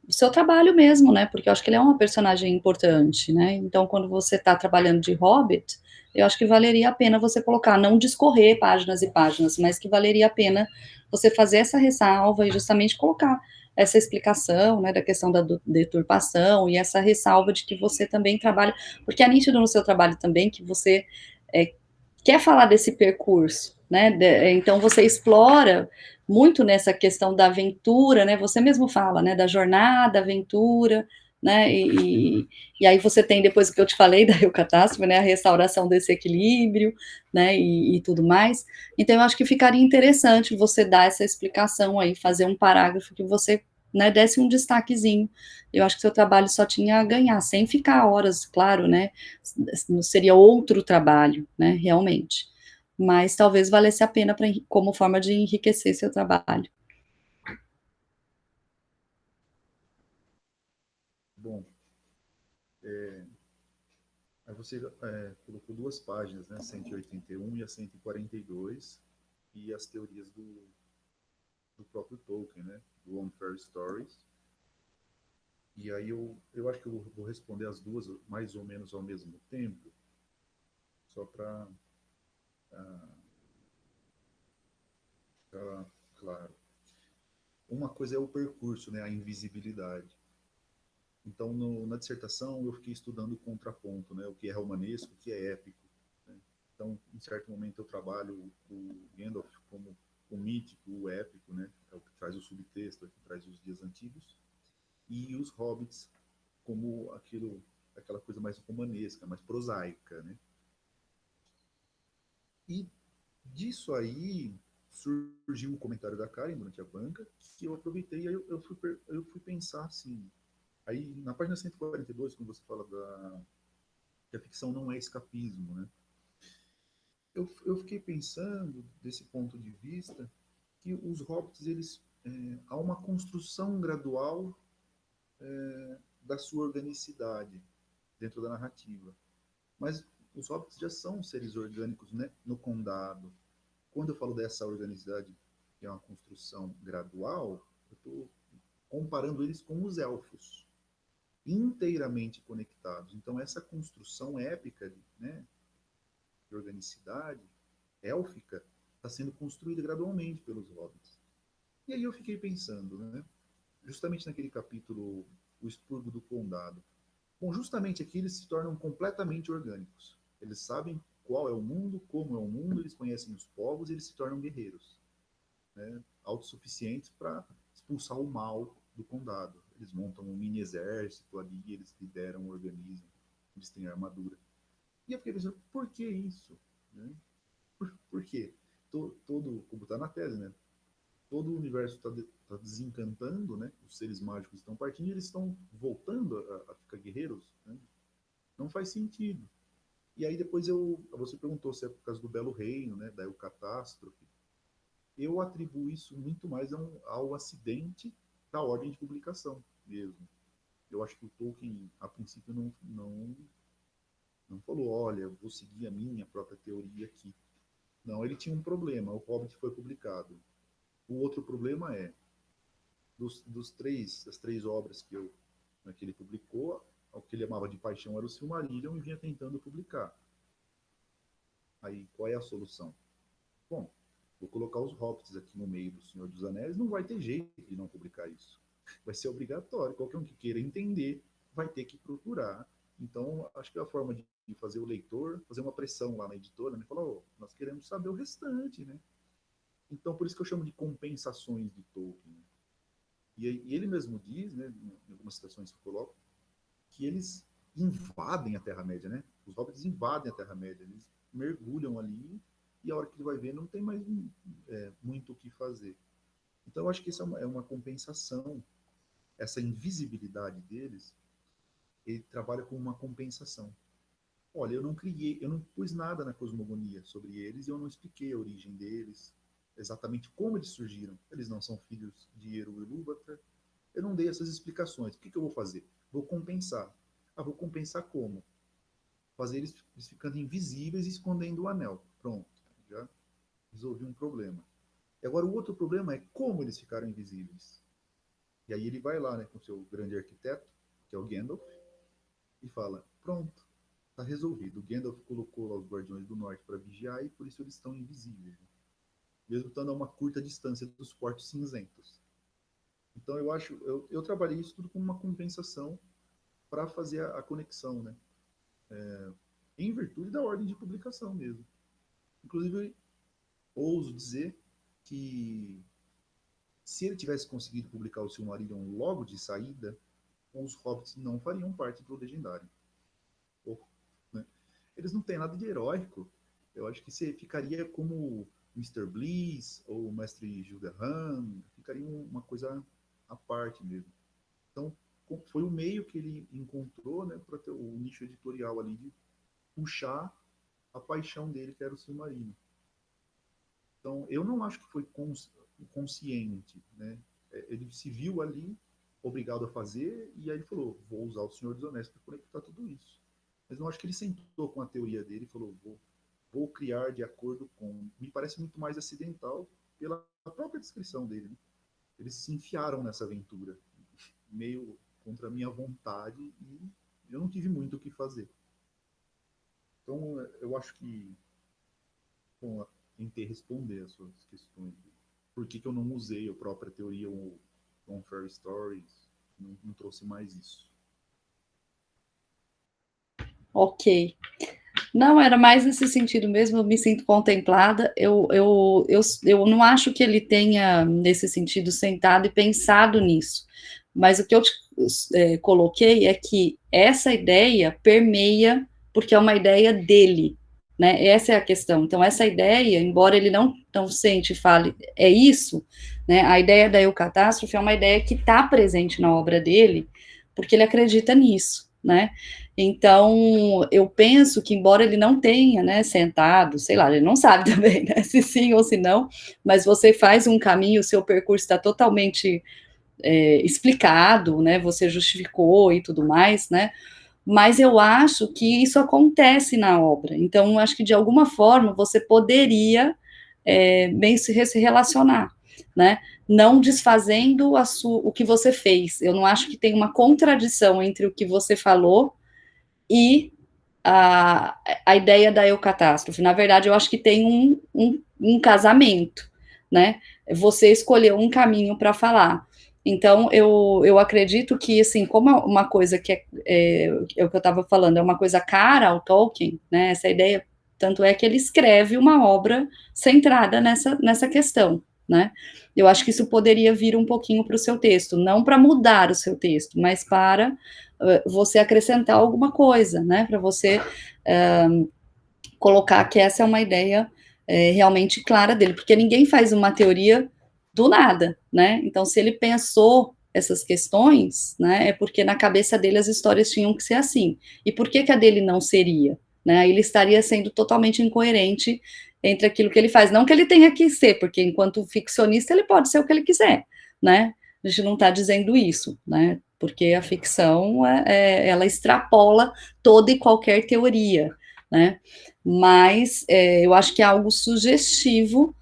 o seu trabalho mesmo, né? Porque eu acho que ele é uma personagem importante, né? Então, quando você está trabalhando de Hobbit, eu acho que valeria a pena você colocar, não discorrer páginas e páginas, mas que valeria a pena você fazer essa ressalva e justamente colocar essa explicação, né, da questão da deturpação e essa ressalva de que você também trabalha, porque é nítido no seu trabalho também que você quer falar desse percurso, né? Então você explora muito nessa questão da aventura, né? Você mesmo fala, né? Da jornada, aventura, né? E aí você tem depois o que eu te falei da Eucatástrofe, né? A restauração desse equilíbrio, né? E tudo mais. Então eu acho que ficaria interessante você dar essa explicação aí, fazer um parágrafo que você, né, desse um destaquezinho. Eu acho que seu trabalho só tinha a ganhar, sem ficar horas, claro, né? Seria outro trabalho, né? Realmente. Mas talvez valesse a pena como forma de enriquecer seu trabalho. Bom, aí você colocou duas páginas, né? 181 e a 142, e as teorias do próprio Tolkien, né? Do Unfair Stories. E aí eu acho que eu vou responder as duas mais ou menos ao mesmo tempo, só para ficar claro. Uma coisa é o percurso, né? A invisibilidade. Então, na dissertação, eu fiquei estudando o contraponto, né? O que é romanesco, o que é épico. Né? Então, em certo momento, eu trabalho o Gandalf como o mítico, o épico, né? É o que traz o subtexto, é o que traz os dias antigos, e os hobbits como aquela coisa mais romanesca, mais prosaica, né? E disso aí surgiu o comentário da Karen durante a banca, que eu aproveitei e aí eu fui pensar assim. Aí, na página 142, quando você fala que a ficção não é escapismo, né? Eu fiquei pensando, desse ponto de vista, que os hobbits, há uma construção gradual da sua organicidade dentro da narrativa. Mas os hobbits já são seres orgânicos, né, no condado. Quando eu falo dessa organicidade, que é uma construção gradual, eu estou comparando eles com os elfos, inteiramente conectados. Então, essa construção épica, né, de organicidade élfica está sendo construída gradualmente pelos hobbits. E aí eu fiquei pensando, né, justamente naquele capítulo, O Expurgo do Condado. Bom, justamente aqui eles se tornam completamente orgânicos. Eles sabem qual é o mundo, como é o mundo, eles conhecem os povos e eles se tornam guerreiros, né, autossuficientes para expulsar o mal do condado. Eles montam um mini exército ali, eles lideram o organismo, eles têm armadura. E eu fiquei pensando, por que isso? Né? Por quê? Todo, como está na tese, né? Todo o universo está tá desencantando, né? Os seres mágicos estão partindo e eles estão voltando a ficar guerreiros, né? Não faz sentido. E aí depois você perguntou se é por causa do Belo Reino, né? Da catástrofe. Eu atribuo isso muito mais ao acidente da ordem de publicação mesmo. Eu acho que o Tolkien, a princípio, não falou, olha, vou seguir a minha própria teoria aqui. Não, ele tinha um problema. O Hobbit foi publicado. O outro problema é, das três obras que ele publicou, o que ele amava de paixão era o Silmarillion e vinha tentando publicar. Aí, qual é a solução? Bom, vou colocar os Hobbits aqui no meio do Senhor dos Anéis, não vai ter jeito de não publicar isso. Vai ser obrigatório. Qualquer um que queira entender vai ter que procurar. Então, acho que é a forma de fazer o leitor, fazer uma pressão lá na editora, né? Falar, oh, nós queremos saber o restante, né? Então, por isso que eu chamo de compensações de Tolkien. Né? E ele mesmo diz, né, em algumas citações que eu coloco, que eles invadem a Terra-média, né? Os hobbits invadem a Terra-média, eles mergulham ali e a hora que ele vai ver não tem mais muito o que fazer. Então eu acho que isso é uma compensação, essa invisibilidade deles, ele trabalha com uma compensação. Olha, eu não pus nada na cosmogonia sobre eles e eu não expliquei a origem deles, exatamente como eles surgiram. Eles não são filhos de Eru e Ilúvatar. Eu não dei essas explicações. O que eu vou fazer? Vou compensar. Ah, vou compensar como? Fazer eles ficando invisíveis e escondendo o anel. Pronto, já resolvi um problema. E agora o outro problema é como eles ficaram invisíveis. E aí ele vai lá, né, com o seu grande arquiteto, que é o Gandalf, e fala, pronto, está resolvido. O Gandalf colocou lá os Guardiões do Norte para vigiar e por isso eles estão invisíveis. Né? Mesmo estando a uma curta distância dos Portos Cinzentos. Então eu trabalhei isso tudo como uma compensação para fazer a conexão, né? Em virtude da ordem de publicação mesmo. Inclusive, ouso dizer que se ele tivesse conseguido publicar o Silmarillion logo de saída, os Hobbits não fariam parte do Legendário. Né? Eles não têm nada de heróico. Eu acho que você ficaria como Mr. Bliss ou o Mestre Gilderham, ficaria uma coisa à parte mesmo. Então, foi o meio que ele encontrou, né, para ter o nicho editorial ali de puxar a paixão dele, que era o Silmarillion. Então, eu não acho que foi consciente, né? Ele se viu ali obrigado a fazer e aí ele falou, vou usar o Senhor dos Anéis para conectar tudo isso. Mas não acho que ele sentou com a teoria dele e falou, vou criar de acordo com... Me parece muito mais acidental pela própria descrição dele. Né? Eles se enfiaram nessa aventura, meio contra a minha vontade e eu não tive muito o que fazer. Então, eu acho que bom, tentei responder as suas questões. Por que eu não usei a própria teoria ou on Fair Stories? Não trouxe mais isso. Ok. Não, era mais nesse sentido mesmo, eu me sinto contemplada, eu não acho que ele tenha, nesse sentido, sentado e pensado nisso, mas o que eu coloquei é que essa ideia permeia, porque é uma ideia dele, né, essa é a questão, então essa ideia, embora ele não sente e fale, é isso, né, a ideia da eucatástrofe é uma ideia que está presente na obra dele, porque ele acredita nisso, né, então, eu penso que, embora ele não tenha, né, sentado, sei lá, ele não sabe também, né, se sim ou se não, mas você faz um caminho, o seu percurso está totalmente explicado, né, você justificou e tudo mais, né, mas eu acho que isso acontece na obra, então, acho que, de alguma forma, você poderia bem se relacionar, né, não desfazendo o que você fez, eu não acho que tem uma contradição entre o que você falou e a ideia da eucatástrofe. Na verdade, eu acho que tem um casamento, né? Você escolheu um caminho para falar. Então, eu acredito que, assim, como uma coisa que é o que eu estava falando, é uma coisa cara ao Tolkien, né? Essa ideia, tanto é que ele escreve uma obra centrada nessa questão, né? Eu acho que isso poderia vir um pouquinho para o seu texto, não para mudar o seu texto, mas para você acrescentar alguma coisa, né, para você colocar que essa é uma ideia realmente clara dele, porque ninguém faz uma teoria do nada, né, então se ele pensou essas questões, né, é porque na cabeça dele as histórias tinham que ser assim, e por que a dele não seria, né, ele estaria sendo totalmente incoerente entre aquilo que ele faz, não que ele tenha que ser, porque enquanto ficcionista ele pode ser o que ele quiser, né, a gente não está dizendo isso, né, porque a ficção, ela extrapola toda e qualquer teoria, né, mas eu acho que é algo sugestivo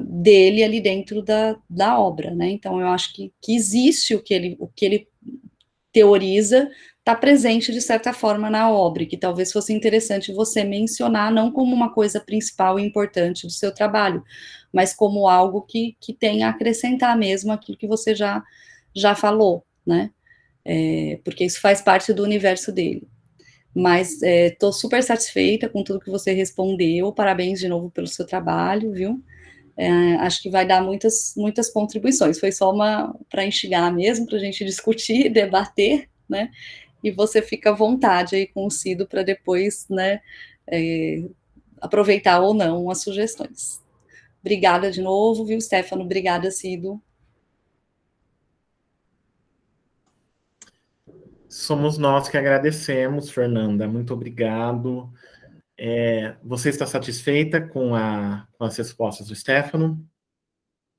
dele ali dentro da obra, né, então eu acho que existe o que ele teoriza, está presente de certa forma na obra, e que talvez fosse interessante você mencionar, não como uma coisa principal e importante do seu trabalho, mas como algo que tem a acrescentar mesmo aquilo que você já falou, né? Porque isso faz parte do universo dele. Mas estou super satisfeita com tudo que você respondeu, parabéns de novo pelo seu trabalho, viu? Acho que vai dar muitas contribuições, foi só para instigar mesmo, para a gente discutir, debater, né? E você fica à vontade aí com o Cido para depois, né, aproveitar ou não as sugestões. Obrigada de novo, viu, Stefano? Obrigada, Cido. Somos nós que agradecemos, Fernanda. Muito obrigado. Você está satisfeita com as respostas do Stefano?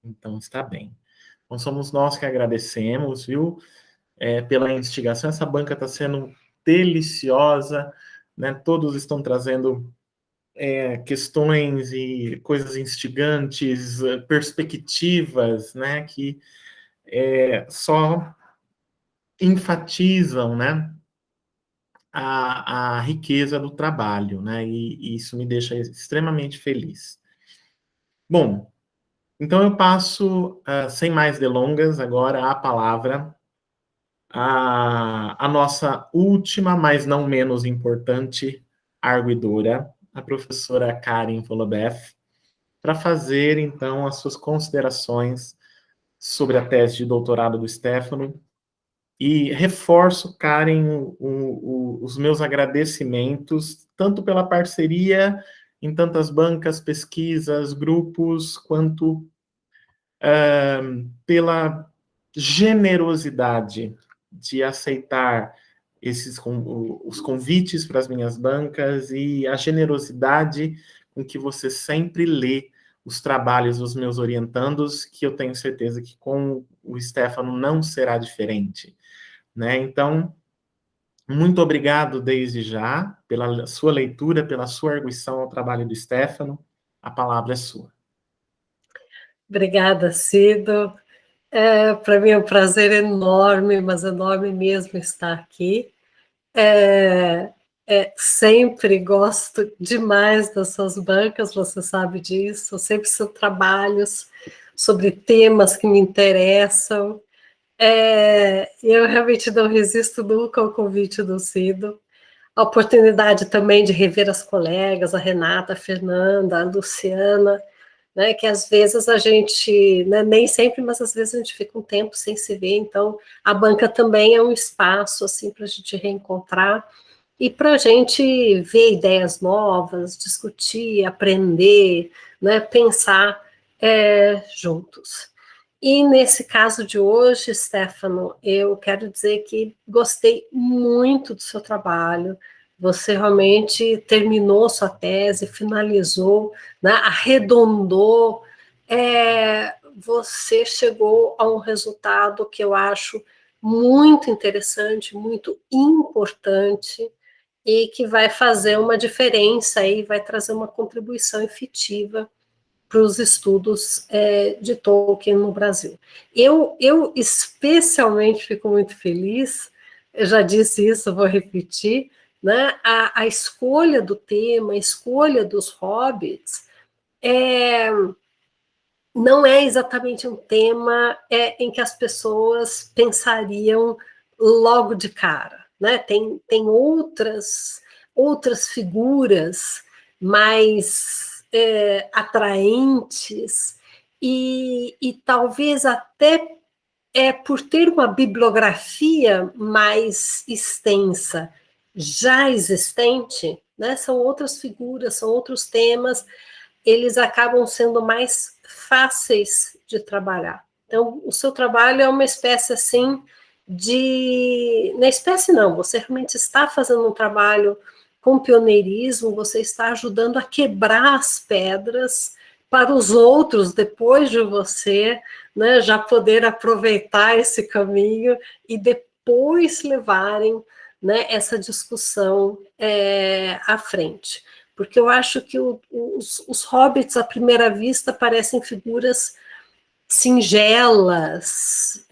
Então, está bem. Então, somos nós que agradecemos, viu? Pela instigação. Essa banca está sendo deliciosa, né? Todos estão trazendo questões e coisas instigantes, perspectivas, né? Que só enfatizam, né? A riqueza do trabalho, né? E isso me deixa extremamente feliz. Bom, então eu passo, sem mais delongas, agora a palavra à nossa última, mas não menos importante, arguidora, a professora Karen Volobeth, para fazer, então, as suas considerações sobre a tese de doutorado do Stefano. E reforço, Karen, os meus agradecimentos, tanto pela parceria em tantas bancas, pesquisas, grupos, quanto pela generosidade de aceitar os convites para as minhas bancas e a generosidade com que você sempre lê os trabalhos dos meus orientandos, que eu tenho certeza que com o Stefano não será diferente, né? Então, muito obrigado desde já pela sua leitura, pela sua arguição ao trabalho do Stefano. A palavra é sua. Obrigada, Cido. Para mim é um prazer enorme, mas enorme mesmo estar aqui. Sempre gosto demais das suas bancas, você sabe disso, sempre seus trabalhos sobre temas que me interessam. Eu realmente não resisto nunca ao convite do Cido. a oportunidade também de rever as colegas, a Renata, a Fernanda, a Luciana, né, que às vezes a gente, né, nem sempre, mas às vezes a gente fica um tempo sem se ver, então a banca também é um espaço, assim, para a gente reencontrar e para a gente ver ideias novas, discutir, aprender, né, pensar juntos. E nesse caso de hoje, Stefano, eu quero dizer que gostei muito do seu trabalho. Você realmente terminou sua tese, finalizou, né, arredondou. Você chegou a um resultado que eu acho muito interessante, muito importante, e que vai fazer uma diferença e vai trazer uma contribuição efetiva para os estudos de Tolkien no Brasil. Eu especialmente fico muito feliz, eu já disse isso, vou repetir, né? A escolha do tema, a escolha dos hobbits, não é exatamente um tema em que as pessoas pensariam logo de cara, né? Tem outras figuras mais atraentes e talvez até por ter uma bibliografia mais extensa já existente, né? São outras figuras, são outros temas, eles acabam sendo mais fáceis de trabalhar. Então, o seu trabalho é uma espécie assim de... Na espécie não, você realmente está fazendo um trabalho com pioneirismo, você está ajudando a quebrar as pedras para os outros, depois de você, né, já poder aproveitar esse caminho e depois levarem, né, essa discussão à frente. Porque eu acho que os hobbits, à primeira vista, parecem figuras singelas,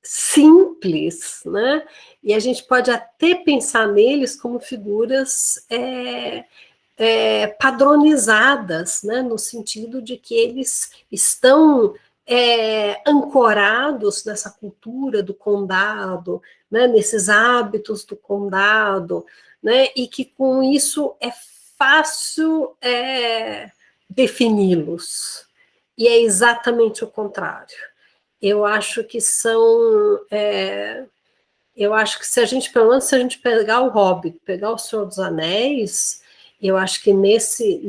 simples, né? E a gente pode até pensar neles como figuras padronizadas, né? No sentido de que eles estão ancorados nessa cultura do condado, né? Nesses hábitos do condado, né? E que com isso é fácil defini-los. E é exatamente o contrário. Eu acho que eu acho que se a gente, pelo menos se a gente pegar o Hobbit, pegar o Senhor dos Anéis, eu acho que nesse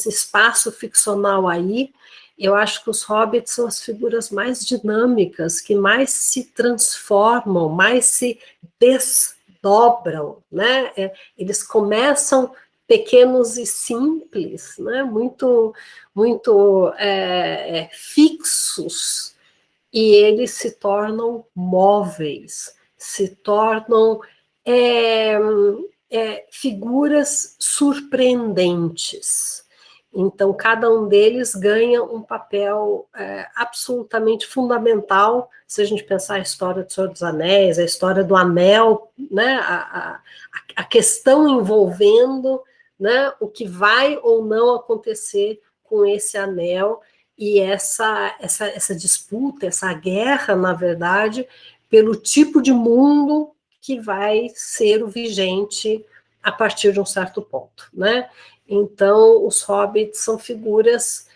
espaço ficcional aí, eu acho que os hobbits são as figuras mais dinâmicas, que mais se transformam, mais se desdobram, né? Eles começam pequenos e simples, né? Muito fixos, e eles se tornam móveis, se tornam figuras surpreendentes. Então, cada um deles ganha um papel absolutamente fundamental, se a gente pensar a história do Senhor dos Anéis, a história do Anel, né, a questão envolvendo, né, o que vai ou não acontecer com esse anel, e essa disputa, essa guerra, na verdade, pelo tipo de mundo que vai ser o vigente a partir de um certo ponto, né? Então, os hobbits são figuras,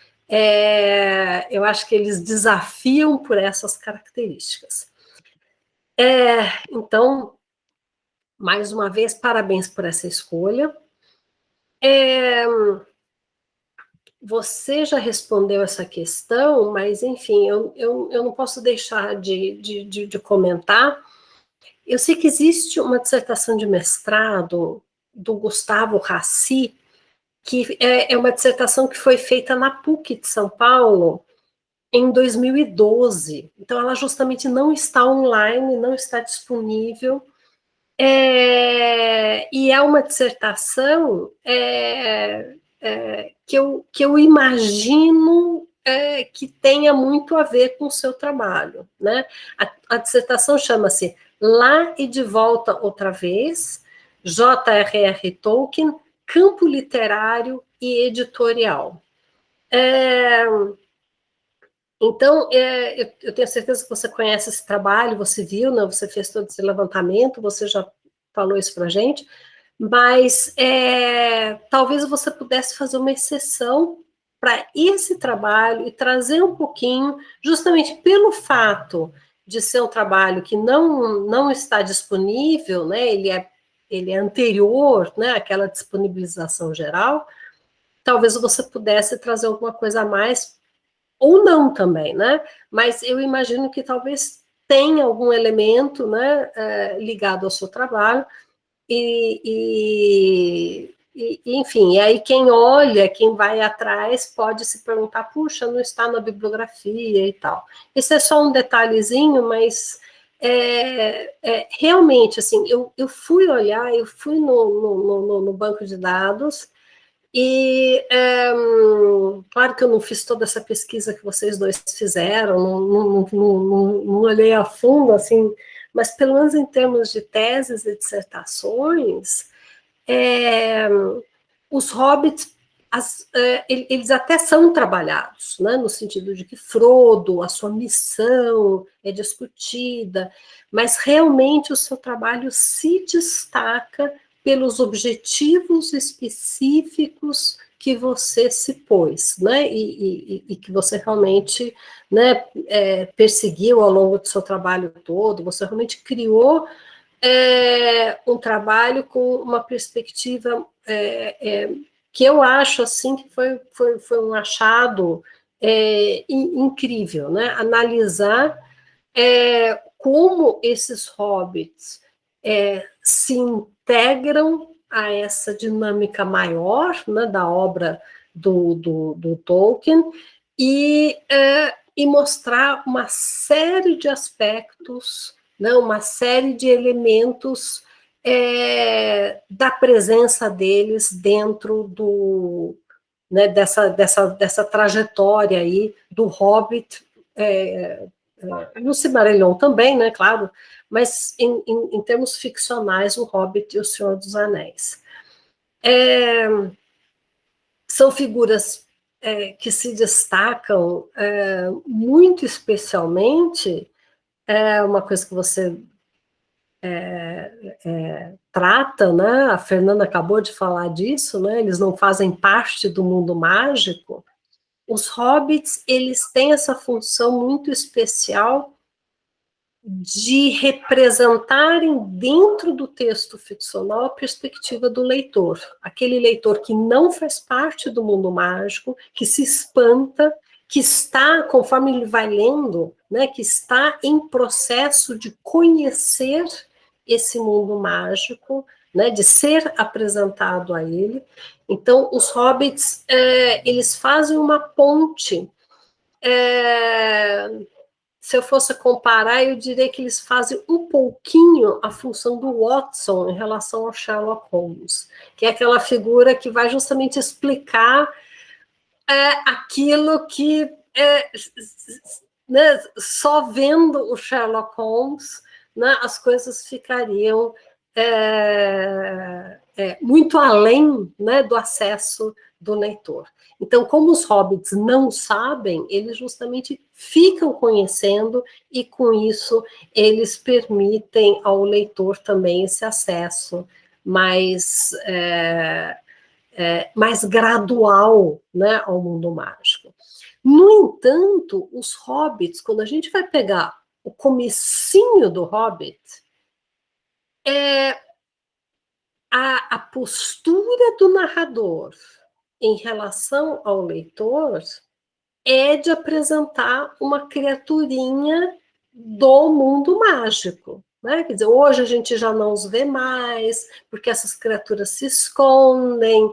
eu acho que eles desafiam por essas características. Então, mais uma vez, parabéns por essa escolha. Você já respondeu essa questão, mas, enfim, eu não posso deixar de comentar. Eu sei que existe uma dissertação de mestrado do Gustavo Rassi, que é uma dissertação que foi feita na PUC de São Paulo em 2012. Então, ela justamente não está online, não está disponível, e é uma dissertação que eu imagino que tenha muito a ver com o seu trabalho, né? A dissertação chama-se Lá e de Volta Outra Vez, J.R.R. Tolkien, Campo Literário e Editorial. Então, eu tenho certeza que você conhece esse trabalho, você viu, né? Você fez todo esse levantamento, você já falou isso para a gente, mas talvez você pudesse fazer uma exceção para esse trabalho e trazer um pouquinho, justamente pelo fato de ser um trabalho que não está disponível, né, ele é anterior, né, àquela disponibilização geral, talvez você pudesse trazer alguma coisa a mais, ou não também, né, mas eu imagino que talvez tenha algum elemento, né, ligado ao seu trabalho, enfim, e aí quem olha, quem vai atrás, pode se perguntar, puxa, não está na bibliografia e tal. Esse é só um detalhezinho, mas realmente, assim, eu fui olhar, eu fui no banco de dados, e claro que eu não fiz toda essa pesquisa que vocês dois fizeram, não olhei a fundo, assim, mas pelo menos em termos de teses e dissertações, os hobbits, eles até são trabalhados, né, no sentido de que Frodo, a sua missão é discutida, mas realmente o seu trabalho se destaca pelos objetivos específicos que você se pôs, né, e que você realmente, né, perseguiu ao longo do seu trabalho todo, você realmente criou um trabalho com uma perspectiva que eu acho assim que foi um achado incrível, né? Analisar como esses hobbits se integram a essa dinâmica maior, né, da obra do Tolkien e mostrar uma série de aspectos, né, uma série de elementos da presença deles dentro né, dessa trajetória aí do Hobbit, no Silmarillion também, né, claro, mas em termos ficcionais, o Hobbit e o Senhor dos Anéis. São figuras que se destacam muito especialmente, uma coisa que você trata, né? A Fernanda acabou de falar disso, né? Eles não fazem parte do mundo mágico. Os hobbits, eles têm essa função muito especial de representarem dentro do texto ficcional a perspectiva do leitor, aquele leitor que não faz parte do mundo mágico, que se espanta, que está, conforme ele vai lendo, né, que está em processo de conhecer esse mundo mágico, né, de ser apresentado a ele. Então, os hobbits, eles fazem uma ponte. Se eu fosse comparar, eu diria que eles fazem um pouquinho a função do Watson em relação ao Sherlock Holmes, que é aquela figura que vai justamente explicar aquilo que, né, só vendo o Sherlock Holmes, né, as coisas ficariam muito além, né, do acesso do leitor. Então, como os hobbits não sabem, eles justamente ficam conhecendo e, com isso, eles permitem ao leitor também esse acesso mais gradual, né, ao mundo mágico. No entanto, os hobbits, quando a gente vai pegar o comecinho do Hobbit, a postura do narrador em relação ao leitor é de apresentar uma criaturinha do mundo mágico, né? Quer dizer, hoje a gente já não os vê mais, porque essas criaturas se escondem.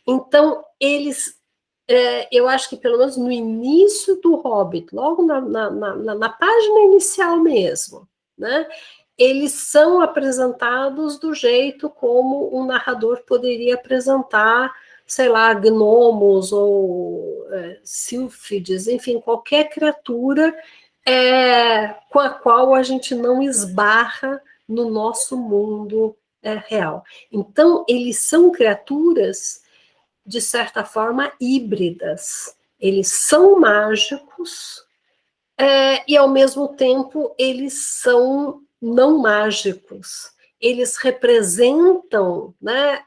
Então, eles, eu acho que pelo menos no início do Hobbit, logo na página inicial mesmo, né? Eles são apresentados do jeito como um narrador poderia apresentar, sei lá, gnomos ou sílfides, enfim, qualquer criatura com a qual a gente não esbarra no nosso mundo real. Então, eles são criaturas, de certa forma, híbridas. Eles são mágicos e, ao mesmo tempo, eles são não mágicos. eles representam, né,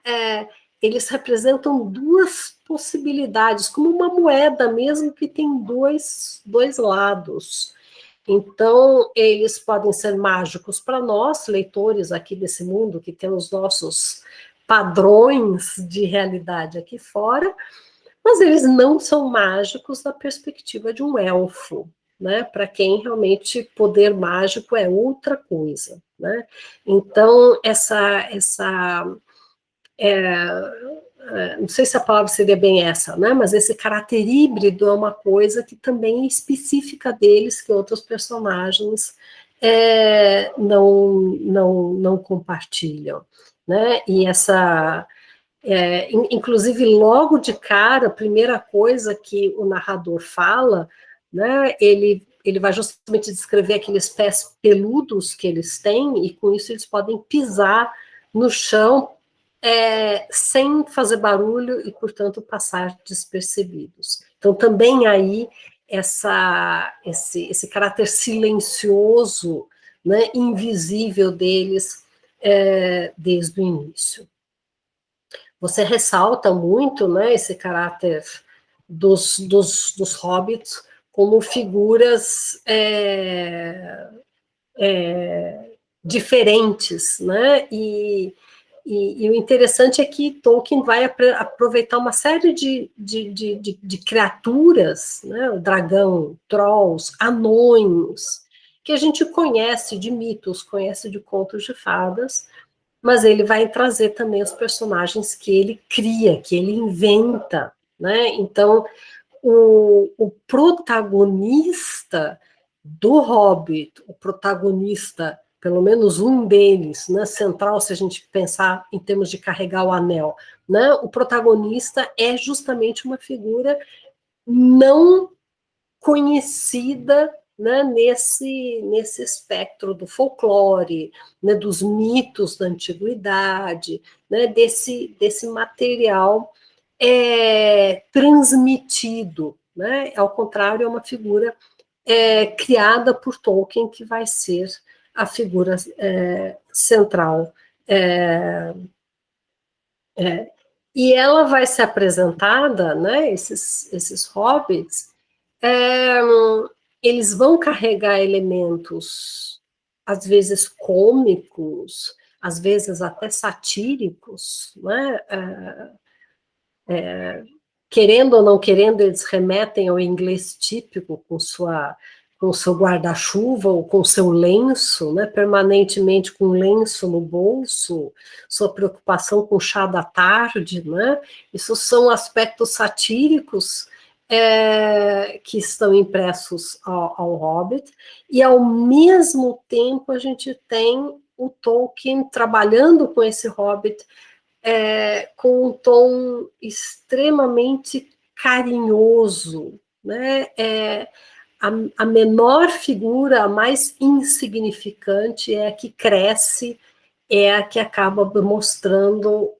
eles representam duas possibilidades, como uma moeda mesmo que tem dois lados. Então, eles podem ser mágicos para nós, leitores aqui desse mundo, que temos nossos padrões de realidade aqui fora, mas eles não são mágicos da perspectiva de um elfo, né? Para quem realmente poder mágico é outra coisa, né? Então, não sei se a palavra seria bem essa, né? Mas esse caráter híbrido é uma coisa que também é específica deles, que outros personagens não compartilham, né? E inclusive, logo de cara, a primeira coisa que o narrador fala, né? Ele vai justamente descrever aqueles pés peludos que eles têm, e com isso eles podem pisar no chão sem fazer barulho e, portanto, passar despercebidos. Então, também aí, esse caráter silencioso, né, invisível deles desde o início. Você ressalta muito, né, esse caráter dos hobbits como figuras diferentes, né, e o interessante é que Tolkien vai aproveitar uma série de criaturas, né, o dragão, trolls, anões, que a gente conhece de mitos, conhece de contos de fadas, mas ele vai trazer também os personagens que ele cria, que ele inventa, né? Então, o protagonista do Hobbit, o protagonista, pelo menos um deles, né, central, se a gente pensar em termos de carregar o anel, né, o protagonista é justamente uma figura não conhecida, né, nesse espectro do folclore, né, dos mitos da antiguidade, né, desse material transmitido, né, ao contrário, é uma figura criada por Tolkien, que vai ser a figura central. E ela vai ser apresentada, né, esses hobbits, eles vão carregar elementos, às vezes cômicos, às vezes até satíricos, né? Querendo ou não querendo, eles remetem ao inglês típico, com o seu guarda-chuva ou com o seu lenço, né, permanentemente com lenço no bolso, sua preocupação com o chá da tarde, né, isso são aspectos satíricos que estão impressos ao Hobbit, e ao mesmo tempo a gente tem o Tolkien trabalhando com esse Hobbit com um tom extremamente carinhoso, né? A menor figura, a mais insignificante, é a que cresce, é a que acaba mostrando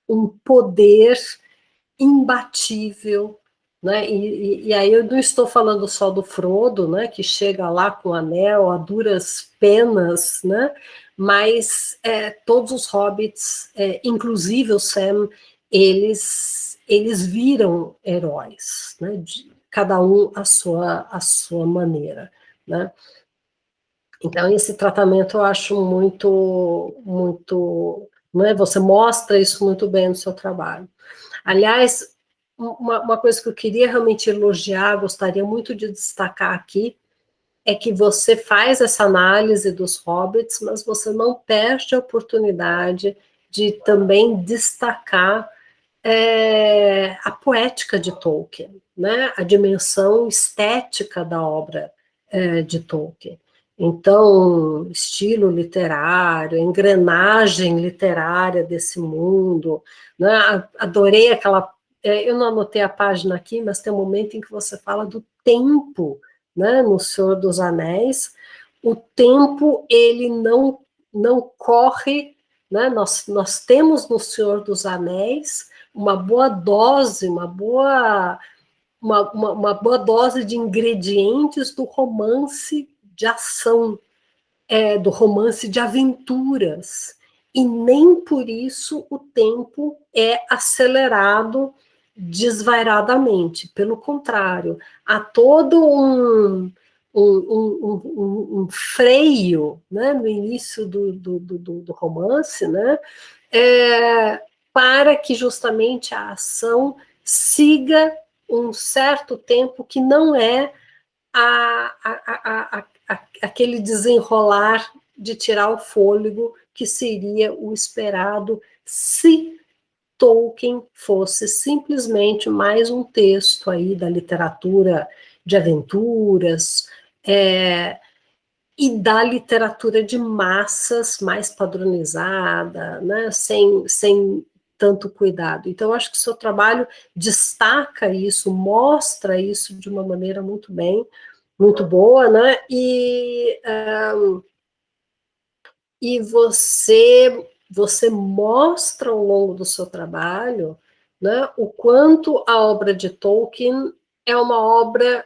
um poder imbatível, né? E aí eu não estou falando só do Frodo, né, que chega lá com o anel a duras penas, né, mas todos os hobbits, inclusive o Sam, eles viram heróis, né, cada um à sua maneira, né. Então, esse tratamento eu acho muito, né, você mostra isso muito bem no seu trabalho. Aliás, uma coisa que eu queria realmente elogiar, gostaria muito de destacar aqui, é que você faz essa análise dos hobbits, mas você não perde a oportunidade de também destacar a poética de Tolkien, né? A dimensão estética da obra de Tolkien. Então, estilo literário, engrenagem literária desse mundo, né? Adorei aquela... eu não anotei a página aqui, mas tem um momento em que você fala do tempo, né, no Senhor dos Anéis. O tempo, ele não corre, né? Nós temos no Senhor dos Anéis uma boa dose, uma boa dose de ingredientes do romance de ação, do romance de aventuras. e nem por isso o tempo é acelerado desvairadamente. Pelo contrário, há todo um freio, né, no início do romance, né, para que justamente a ação siga um certo tempo que não é aquele desenrolar de tirar o fôlego que seria o esperado se Tolkien fosse simplesmente mais um texto aí da literatura de aventuras, e da literatura de massas mais padronizada, né, sem tanto cuidado. Então, eu acho que o seu trabalho destaca isso, mostra isso de uma maneira muito boa, né, e você mostra ao longo do seu trabalho, né, o quanto a obra de Tolkien é uma obra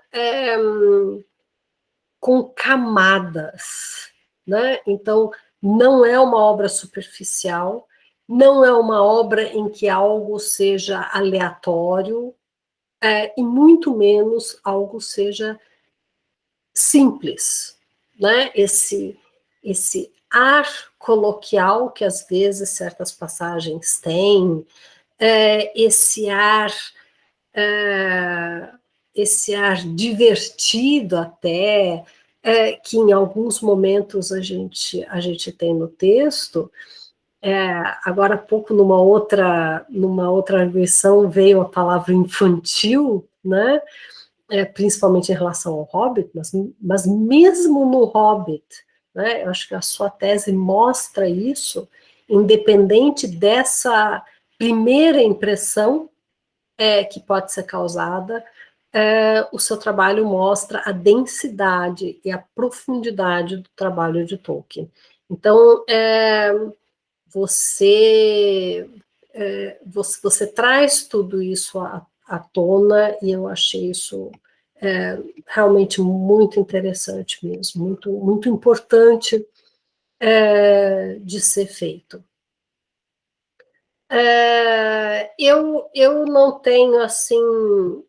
com camadas, né? Então, não é uma obra superficial, não é uma obra em que algo seja aleatório, e muito menos algo seja simples, né? Esse ar coloquial que às vezes certas passagens têm, esse ar divertido até, que em alguns momentos a gente tem no texto. Agora há pouco, numa outra versão, veio a palavra infantil, né? Principalmente em relação ao Hobbit, mas mesmo no Hobbit, né? Eu acho que a sua tese mostra isso, independente dessa primeira impressão que pode ser causada, o seu trabalho mostra a densidade e a profundidade do trabalho de Tolkien. Então, você traz tudo isso à tona, e eu achei isso realmente muito interessante mesmo, muito importante de ser feito. Eu não tenho, assim,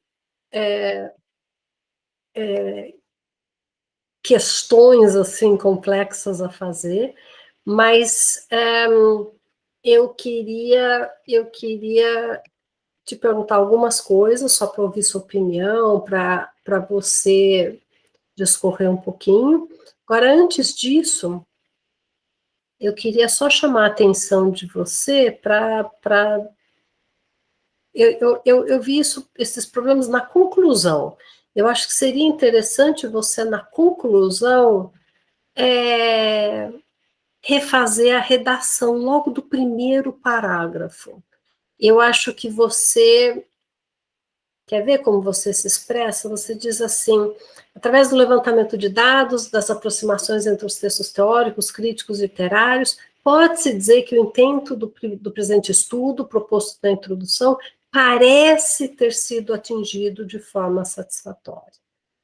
questões, assim, complexas a fazer, mas eu queria te perguntar algumas coisas, só para ouvir sua opinião, para você discorrer um pouquinho. Agora, antes disso, eu queria só chamar a atenção de você para... Eu vi esses problemas na conclusão. Eu acho que seria interessante você, na conclusão, refazer a redação logo do primeiro parágrafo. Eu acho que você... Quer ver como você se expressa? Você diz assim: através do levantamento de dados, das aproximações entre os textos teóricos, críticos e literários, pode-se dizer que o intento do presente estudo, proposto na introdução, parece ter sido atingido de forma satisfatória.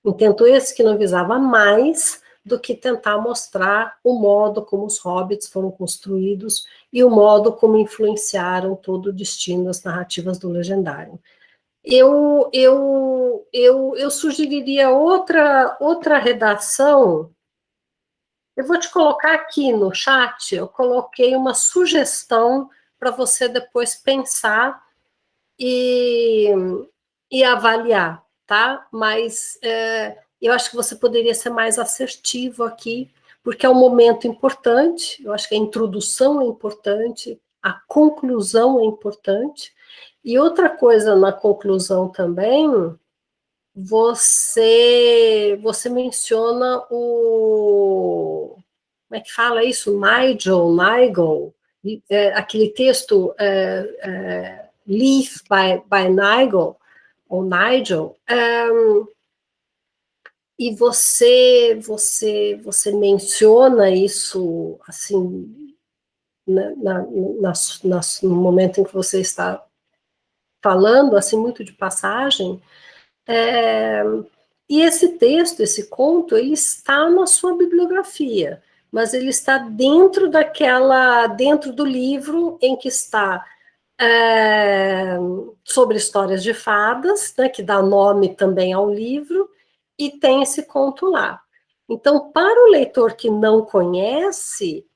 Intento esse que não visava mais do que tentar mostrar o modo como os hobbits foram construídos e o modo como influenciaram todo o destino das narrativas do legendário. Eu sugeriria outra redação. Eu vou te colocar aqui no chat, eu coloquei uma sugestão para você depois pensar e avaliar, tá? Mas eu acho que você poderia ser mais assertivo aqui, porque é um momento importante, eu acho que a introdução é importante, a conclusão é importante. E outra coisa na conclusão também, você menciona como é que fala isso? Nigel, aquele texto Leaf by Nigel, ou Nigel, e você menciona isso, assim, no momento em que você está falando, assim, muito de passagem, e esse texto, esse conto, ele está na sua bibliografia, mas ele está dentro do livro em que está sobre histórias de fadas, né, que dá nome também ao livro, e tem esse conto lá. Então, para o leitor que não conhece,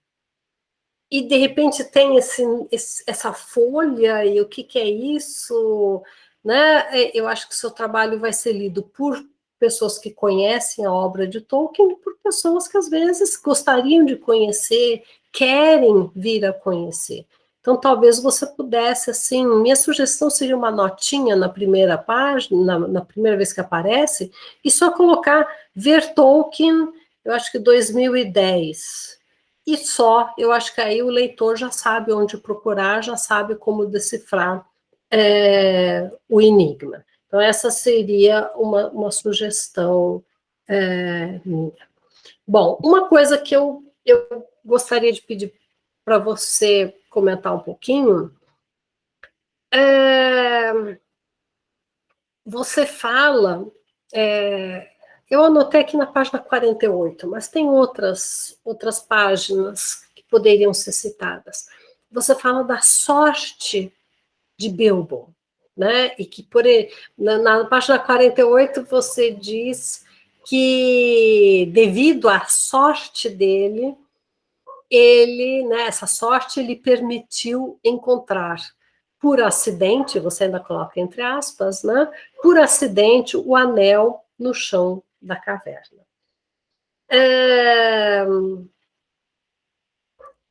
e de repente tem essa folha, e o que é isso, né? Eu acho que o seu trabalho vai ser lido por pessoas que conhecem a obra de Tolkien, e por pessoas que às vezes gostariam de conhecer, querem vir a conhecer. Então, talvez você pudesse, assim, minha sugestão seria uma notinha na primeira página, na primeira vez que aparece, e só colocar ver Tolkien, eu acho que 2010. E só, eu acho que aí o leitor já sabe onde procurar, já sabe como decifrar o enigma. Então, essa seria uma sugestão minha. Bom, uma coisa que eu gostaria de pedir para você comentar um pouquinho, você fala, eu anotei aqui na página 48, mas tem outras páginas que poderiam ser citadas. Você fala da sorte de Bilbo, né? E que na página 48 você diz que devido à sorte dele, né, essa sorte lhe permitiu encontrar, por acidente, você ainda coloca entre aspas, né, por acidente, o anel no chão da caverna.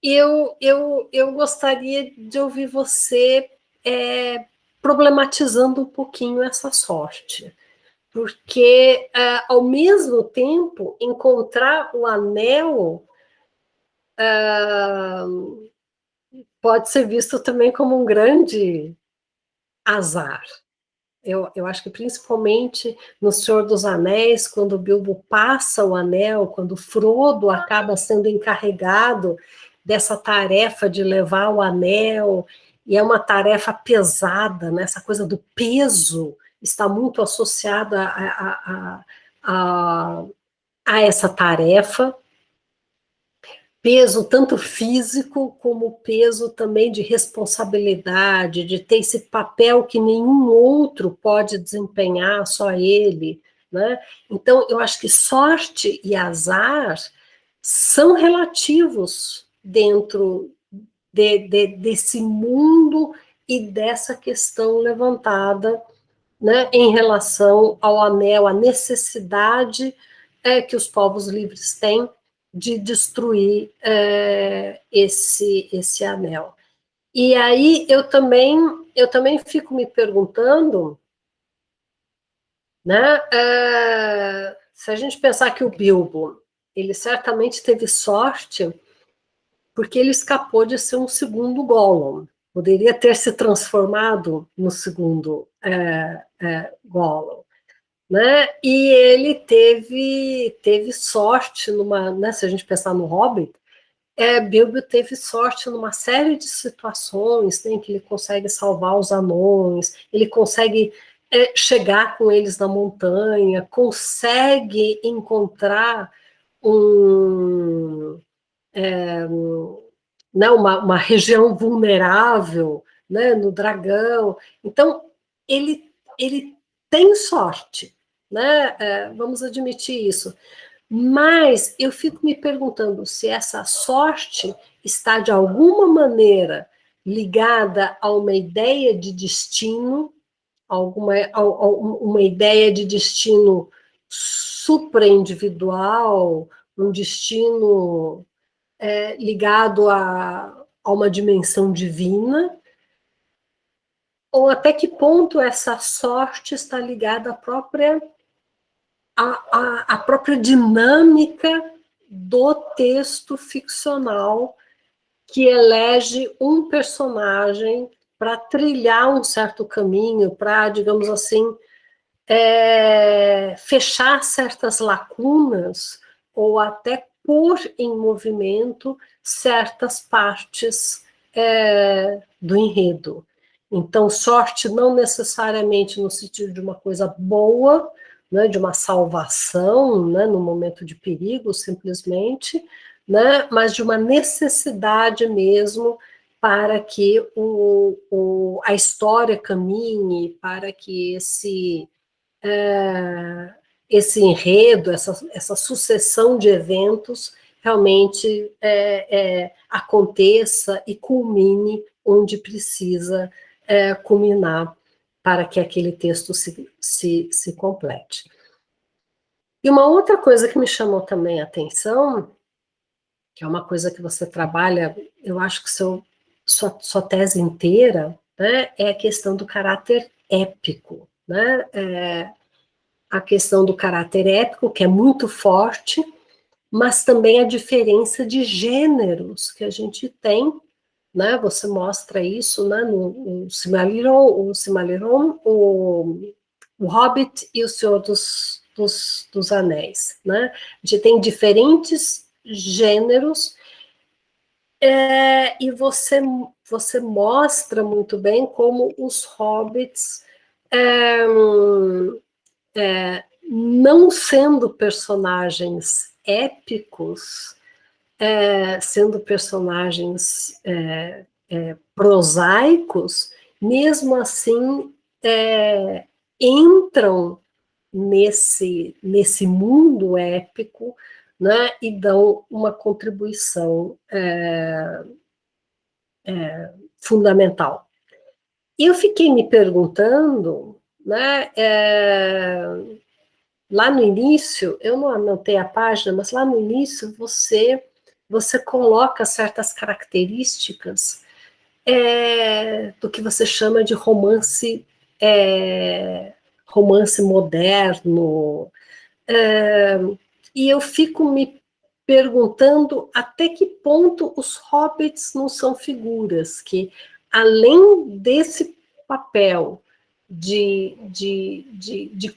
Eu gostaria de ouvir você problematizando um pouquinho essa sorte, porque, ao mesmo tempo, encontrar o anel pode ser visto também como um grande azar. Eu acho que principalmente no Senhor dos Anéis, quando Bilbo passa o anel, quando Frodo acaba sendo encarregado dessa tarefa de levar o anel, e é uma tarefa pesada, né? Essa coisa do peso está muito associada a essa tarefa, peso tanto físico como peso também de responsabilidade, de ter esse papel que nenhum outro pode desempenhar, só ele, né? Então, eu acho que sorte e azar são relativos dentro desse mundo e dessa questão levantada, né, em relação ao anel, a necessidade que os povos livres têm de destruir esse anel. E aí eu também fico me perguntando, né, se a gente pensar que o Bilbo, ele certamente teve sorte, porque ele escapou de ser um segundo Gollum, poderia ter se transformado no segundo Gollum. Né? E ele teve sorte né, se a gente pensar no Hobbit, Bilbo teve sorte numa série de situações, né, em que ele consegue salvar os anões, ele consegue chegar com eles na montanha, consegue encontrar né, uma região vulnerável, né, no dragão. Então, ele tem sorte, né? Vamos admitir isso. Mas eu fico me perguntando se essa sorte está, de alguma maneira, ligada a uma ideia de destino, uma ideia de destino supraindividual, um destino ligado a uma dimensão divina, ou até que ponto essa sorte está ligada à própria dinâmica do texto ficcional que elege um personagem para trilhar um certo caminho, para, digamos assim, fechar certas lacunas ou até pôr em movimento certas partes do enredo. Então, sorte não necessariamente no sentido de uma coisa boa, né, de uma salvação, né, no momento de perigo, simplesmente, né, mas de uma necessidade mesmo para que a história caminhe, para que esse enredo, essa sucessão de eventos realmente aconteça e culmine onde precisa culminar para que aquele texto se complete. E uma outra coisa que me chamou também a atenção, que é uma coisa que você trabalha, eu acho que sua tese inteira, né, é a questão do caráter épico, né? A questão do caráter épico, que é muito forte, mas também a diferença de gêneros que a gente tem, né? Você mostra isso, né, no Silmarillion, o Hobbit e o Senhor dos Anéis, né? A gente tem diferentes gêneros, e você mostra muito bem como os hobbits, não sendo personagens épicos, sendo personagens prosaicos, mesmo assim entram nesse mundo épico, né, e dão uma contribuição fundamental. E eu fiquei me perguntando, né, lá no início, eu não anotei a página, mas lá no início você coloca certas características do que você chama de romance moderno, e eu fico me perguntando até que ponto os hobbits não são figuras que, além desse papel de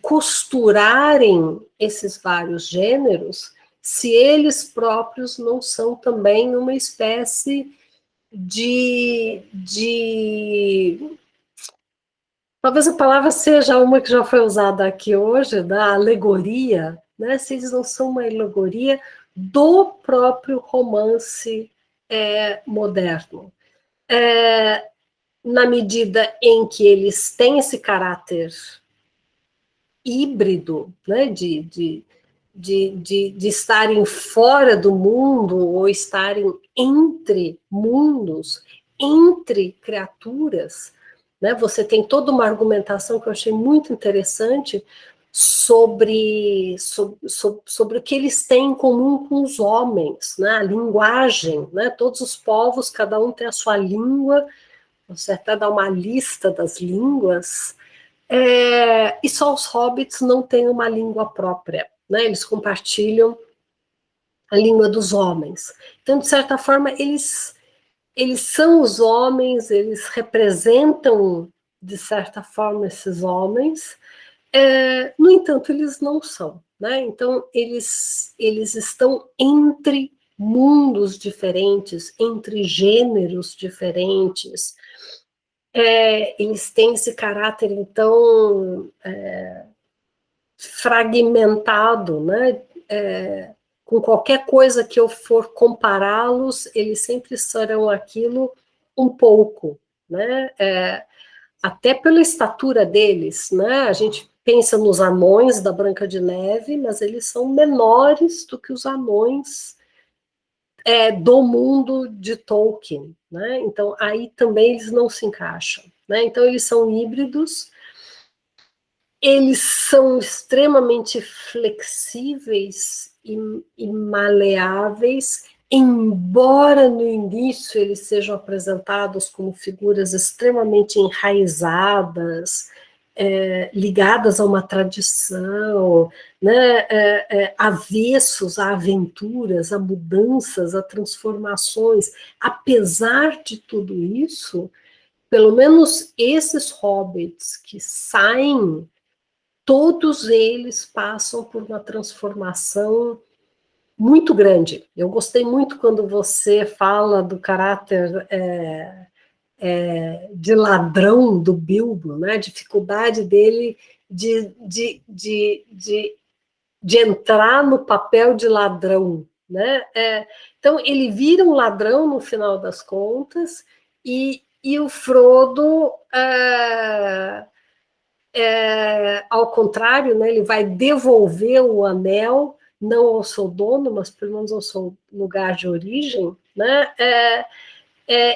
costurarem esses vários gêneros, se eles próprios não são também uma espécie talvez a palavra seja uma que já foi usada aqui hoje, da alegoria, né? Se eles não são uma alegoria do próprio romance moderno. Na medida em que eles têm esse caráter híbrido, né, de estarem fora do mundo ou estarem entre mundos, entre criaturas, né? Você tem toda uma argumentação que eu achei muito interessante sobre o que eles têm em comum com os homens, né? A linguagem, né? Todos os povos, cada um tem a sua língua, você até dá uma lista das línguas, e só os hobbits não têm uma língua própria, né? Eles compartilham a língua dos homens. Então, de certa forma, eles são os homens, eles representam, de certa forma, esses homens, no entanto, eles não são, né? Então, eles estão entre mundos diferentes, entre gêneros diferentes, eles têm esse caráter, então, fragmentado, né? Com qualquer coisa que eu for compará-los, eles sempre serão aquilo um pouco, né? Até pela estatura deles, né? A gente pensa nos anões da Branca de Neve, mas eles são menores do que os anões do mundo de Tolkien, né? Então, aí também eles não se encaixam, né? Então, eles são híbridos, eles são extremamente flexíveis e maleáveis, embora no início eles sejam apresentados como figuras extremamente enraizadas, ligadas a uma tradição, né, avessos a aventuras, a mudanças, a transformações. Apesar de tudo isso, pelo menos esses hobbits que saem, todos eles passam por uma transformação muito grande. Eu gostei muito quando você fala do caráter de ladrão do Bilbo, né? A dificuldade dele de entrar no papel de ladrão, né? Então, ele vira um ladrão no final das contas, e o Frodo, ao contrário, né, ele vai devolver o anel, não ao seu dono, mas pelo menos ao seu lugar de origem, né?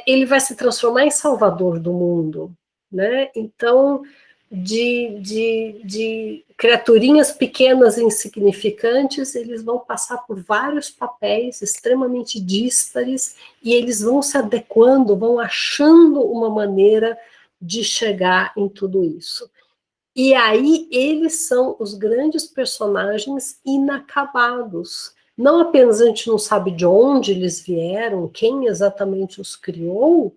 Ele vai se transformar em salvador do mundo, né? Então, de criaturinhas pequenas e insignificantes, eles vão passar por vários papéis extremamente díspares, e eles vão se adequando, vão achando uma maneira de chegar em tudo isso. E aí eles são os grandes personagens inacabados. Não apenas a gente não sabe de onde eles vieram, quem exatamente os criou,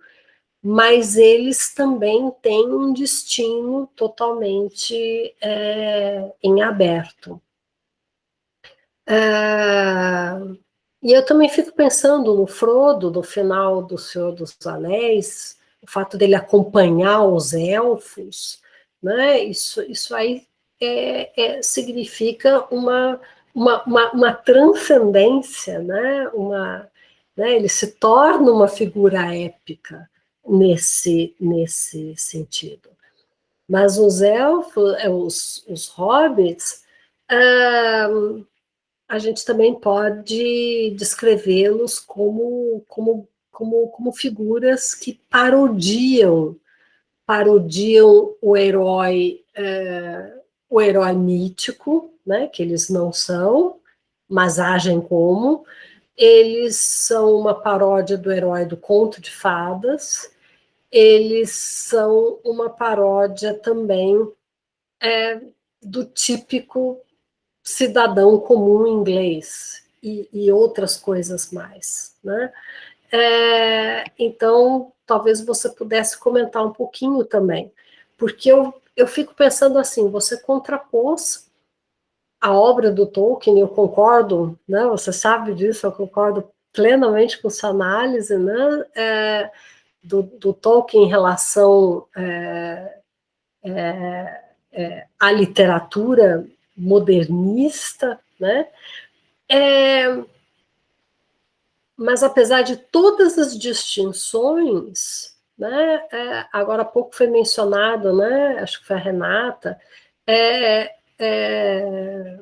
mas eles também têm um destino totalmente em aberto. E eu também fico pensando no Frodo, no final do Senhor dos Anéis, o fato dele acompanhar os elfos, né? Isso aí significa uma transcendência, né? Ele se torna uma figura épica nesse sentido. Mas os elfos, os hobbits, a gente também pode descrevê-los como figuras que parodiam o herói mítico, né, que eles não são, mas agem como. Eles são uma paródia do herói do conto de fadas. Eles são uma paródia também do típico cidadão comum inglês e outras coisas mais, né? Então, talvez você pudesse comentar um pouquinho também, porque eu fico pensando assim, você contrapôs a obra do Tolkien, eu concordo, né? Você sabe disso, eu concordo plenamente com sua análise, né? Do Tolkien em relação à literatura modernista, né? Mas apesar de todas as distinções, né, agora há pouco foi mencionado, né, acho que foi a Renata,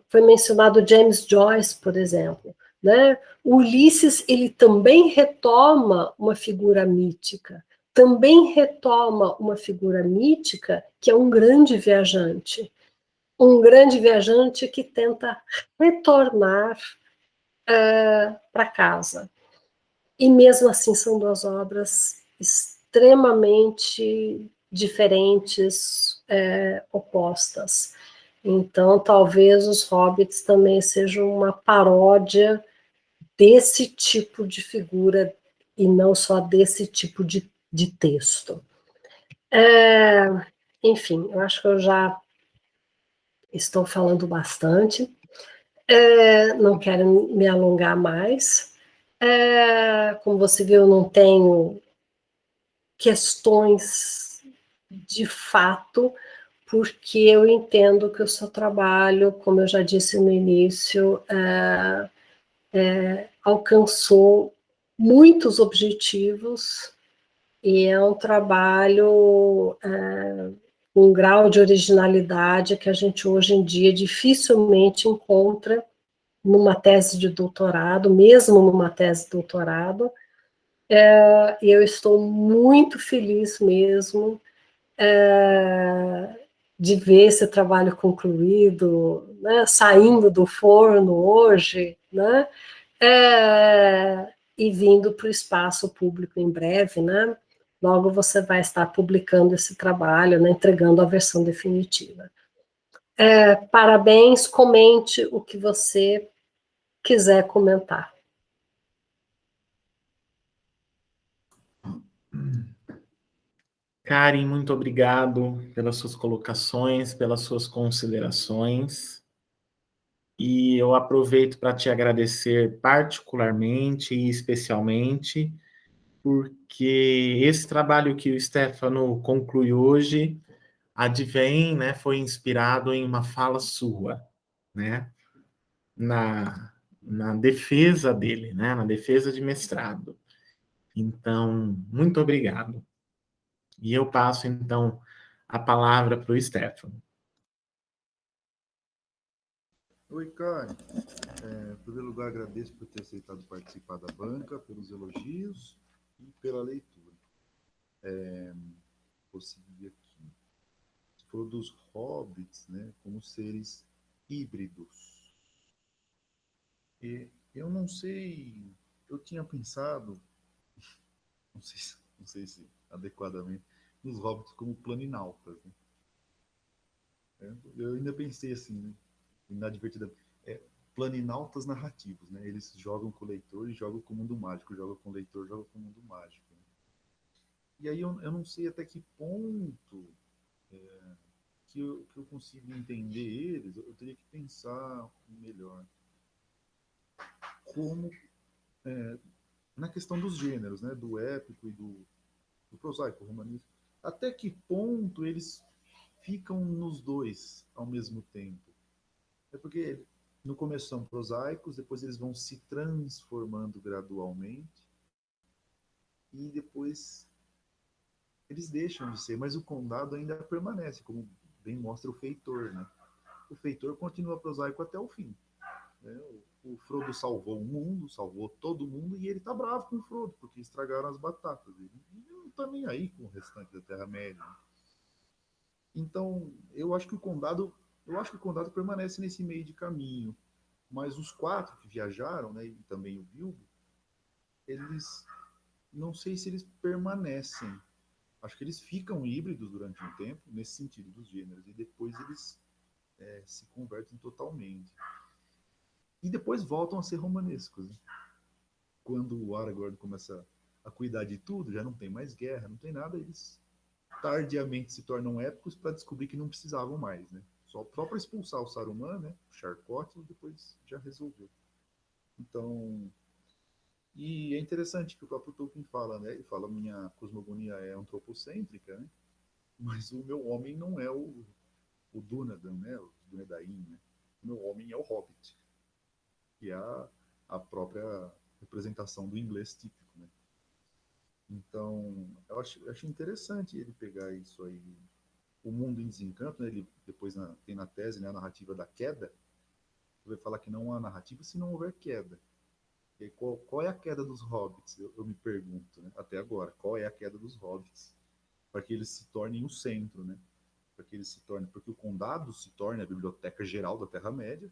foi mencionado James Joyce, por exemplo, né? O Ulisses, ele também retoma uma figura mítica, também retoma uma figura mítica que é um grande viajante que tenta retornar para casa. E mesmo assim são duas obras extremamente diferentes, opostas. Então, talvez os Hobbits também sejam uma paródia desse tipo de figura e não só desse tipo de texto. Enfim, eu acho que eu já estou falando bastante. Não quero me alongar mais. Como você viu, eu não tenho questões de fato, porque eu entendo que o seu trabalho, como eu já disse no início, alcançou muitos objetivos, e é um trabalho com um grau de originalidade que a gente hoje em dia dificilmente encontra numa tese de doutorado, mesmo numa tese de doutorado. E eu estou muito feliz mesmo de ver esse trabalho concluído, né, saindo do forno hoje, né, e vindo para o espaço público em breve, né? Logo você vai estar publicando esse trabalho, né, entregando a versão definitiva. Parabéns, comente o que você quiser comentar. Karen, muito obrigado pelas suas colocações, pelas suas considerações. E eu aproveito para te agradecer particularmente e especialmente, porque esse trabalho que o Stefano conclui hoje advém, né, foi inspirado em uma fala sua, né, na defesa dele, né? Na defesa de mestrado. Então, muito obrigado. E eu passo, então, a palavra para o Stefano. Oi, Karen. Em primeiro lugar, agradeço por ter aceitado participar da banca, pelos elogios e pela leitura. Vou seguir aqui. Você falou dos hobbits, né, como seres híbridos. E eu não sei, eu tinha pensado, não sei se adequadamente, nos hobbits como planinautas, né? Eu ainda pensei assim, né, inadvertidamente, planinautas narrativos, né? Eles jogam com o leitor e jogam com o mundo mágico, jogam com o leitor, jogam com o mundo mágico. Né? E aí eu não sei até que ponto que eu consigo entender eles, eu teria que pensar melhor. Como na questão dos gêneros, né? Do épico e do prosaico, romanesco. Até que ponto eles ficam nos dois ao mesmo tempo? É porque no começo são prosaicos, depois eles vão se transformando gradualmente e depois eles deixam de ser, mas o condado ainda permanece, como bem mostra o feitor, né? O feitor continua prosaico até o fim. Né? O Frodo salvou o mundo, salvou todo mundo, e ele tá bravo com o Frodo, porque estragaram as batatas. Ele não tá nem aí com o restante da Terra-média. Então, eu acho que o condado permanece nesse meio de caminho. Mas os quatro que viajaram, né, e também o Bilbo, eles não sei se eles permanecem. Acho que eles ficam híbridos durante um tempo, nesse sentido dos gêneros, e depois eles se convertem totalmente. E depois voltam a ser romanescos. Né? Quando o Aragorn começa a cuidar de tudo, já não tem mais guerra, não tem nada, eles tardiamente se tornam épicos para descobrir que não precisavam mais. Né? Só para expulsar o Saruman, né? O Charcote, depois já resolveu. Então, e é interessante que o próprio Tolkien fala, né? Ele fala, minha cosmogonia é antropocêntrica, né? Mas o meu homem não é o Dúnadan, né? O Dúnedain, né? O meu homem é o Hobbit, que é a própria representação do inglês típico, né? Então, eu acho interessante ele pegar isso aí. O Mundo em Desencanto, né? Ele depois tem na tese, né, a narrativa da queda. Ele vai falar que não há narrativa se não houver queda. E qual é a queda dos hobbits? Eu me pergunto, né? Até agora, qual é a queda dos hobbits? Para que eles se tornem o centro, né? Para que eles se tornem, porque o condado se torne a biblioteca geral da Terra-média,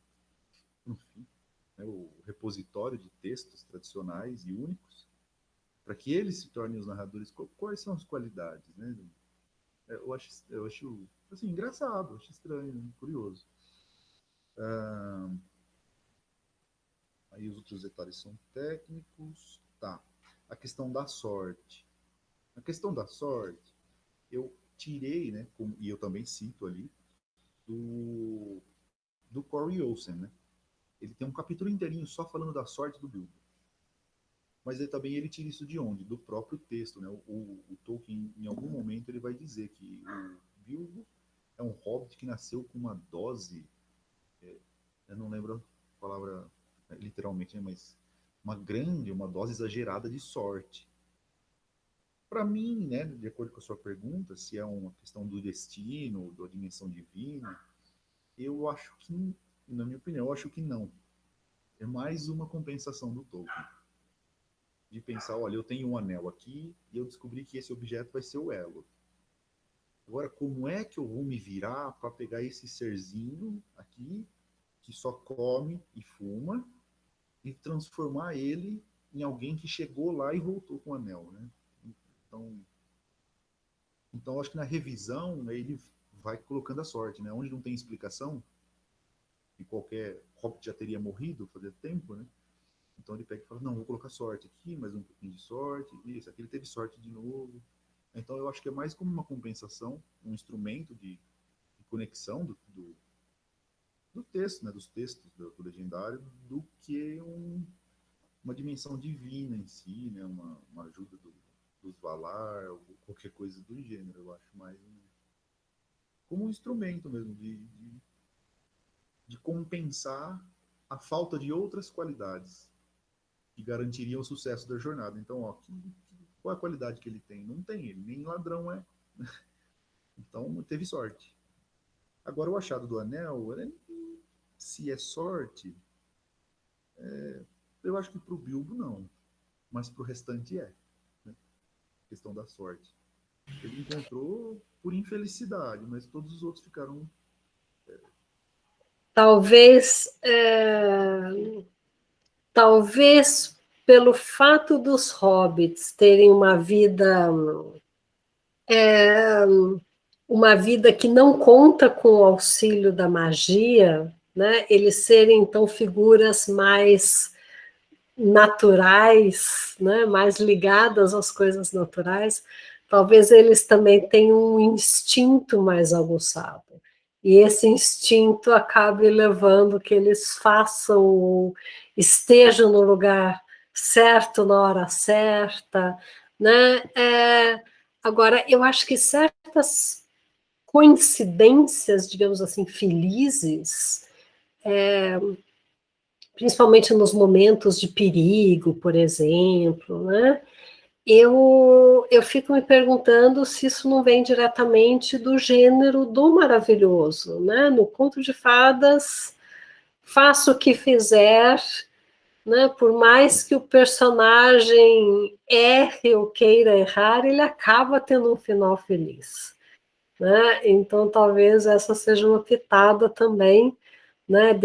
enfim, né? O repositório de textos tradicionais e únicos, para que eles se tornem os narradores. Quais são as qualidades, né? Eu acho assim, engraçado, acho estranho, né? Curioso. Aí os outros detalhes são técnicos. Tá. A questão da sorte. A questão da sorte, eu tirei, né, e eu também cito ali, do Corey Olsen, né? Ele tem um capítulo inteirinho só falando da sorte do Bilbo. Mas ele tira isso de onde? Do próprio texto, né? O Tolkien, em algum momento, ele vai dizer que o Bilbo é um hobbit que nasceu com uma dose, eu não lembro a palavra literalmente, né, mas uma dose exagerada de sorte. Para mim, né, de acordo com a sua pergunta, se é uma questão do destino, da dimensão divina, eu acho que, na minha opinião, eu acho que não. É mais uma compensação do Tolkien. De pensar, olha, eu tenho um anel aqui e eu descobri que esse objeto vai ser o elo. Agora, como é que eu vou me virar para pegar esse serzinho aqui, que só come e fuma, e transformar ele em alguém que chegou lá e voltou com o anel, né? Então, Então, acho que na revisão, né, ele vai colocando a sorte, né? Onde não tem explicação, e qualquer Hobbit já teria morrido fazia tempo, né? Então ele pega e fala, não, vou colocar sorte aqui, mais um pouquinho de sorte, isso, aqui ele teve sorte de novo. Então eu acho que é mais como uma compensação, um instrumento de conexão do texto, né, dos textos do legendário, do que uma dimensão divina em si, né, uma ajuda dos Valar, ou qualquer coisa do gênero. Eu acho mais como um instrumento mesmo de compensar a falta de outras qualidades que garantiriam o sucesso da jornada. Então, ó, qual é a qualidade que ele tem? Não tem, ele nem ladrão é. Então, teve sorte. Agora, o achado do anel, se é sorte, eu acho que para o Bilbo não, mas para o restante é. Né? Questão da sorte. Ele encontrou por infelicidade, mas todos os outros ficaram... Talvez pelo fato dos hobbits terem uma vida que não conta com o auxílio da magia, né? Eles serem então figuras mais naturais, né? Mais ligadas às coisas naturais, talvez eles também tenham um instinto mais aguçado. E esse instinto acabe levando que eles façam, estejam no lugar certo na hora certa, né? Agora, eu acho que certas coincidências, digamos assim, felizes, principalmente nos momentos de perigo, por exemplo, né? Eu fico me perguntando se isso não vem diretamente do gênero do maravilhoso, né? No conto de fadas, faça o que fizer, né? Por mais que o personagem erre ou queira errar, ele acaba tendo um final feliz, né? Então, talvez essa seja uma pitada também, né?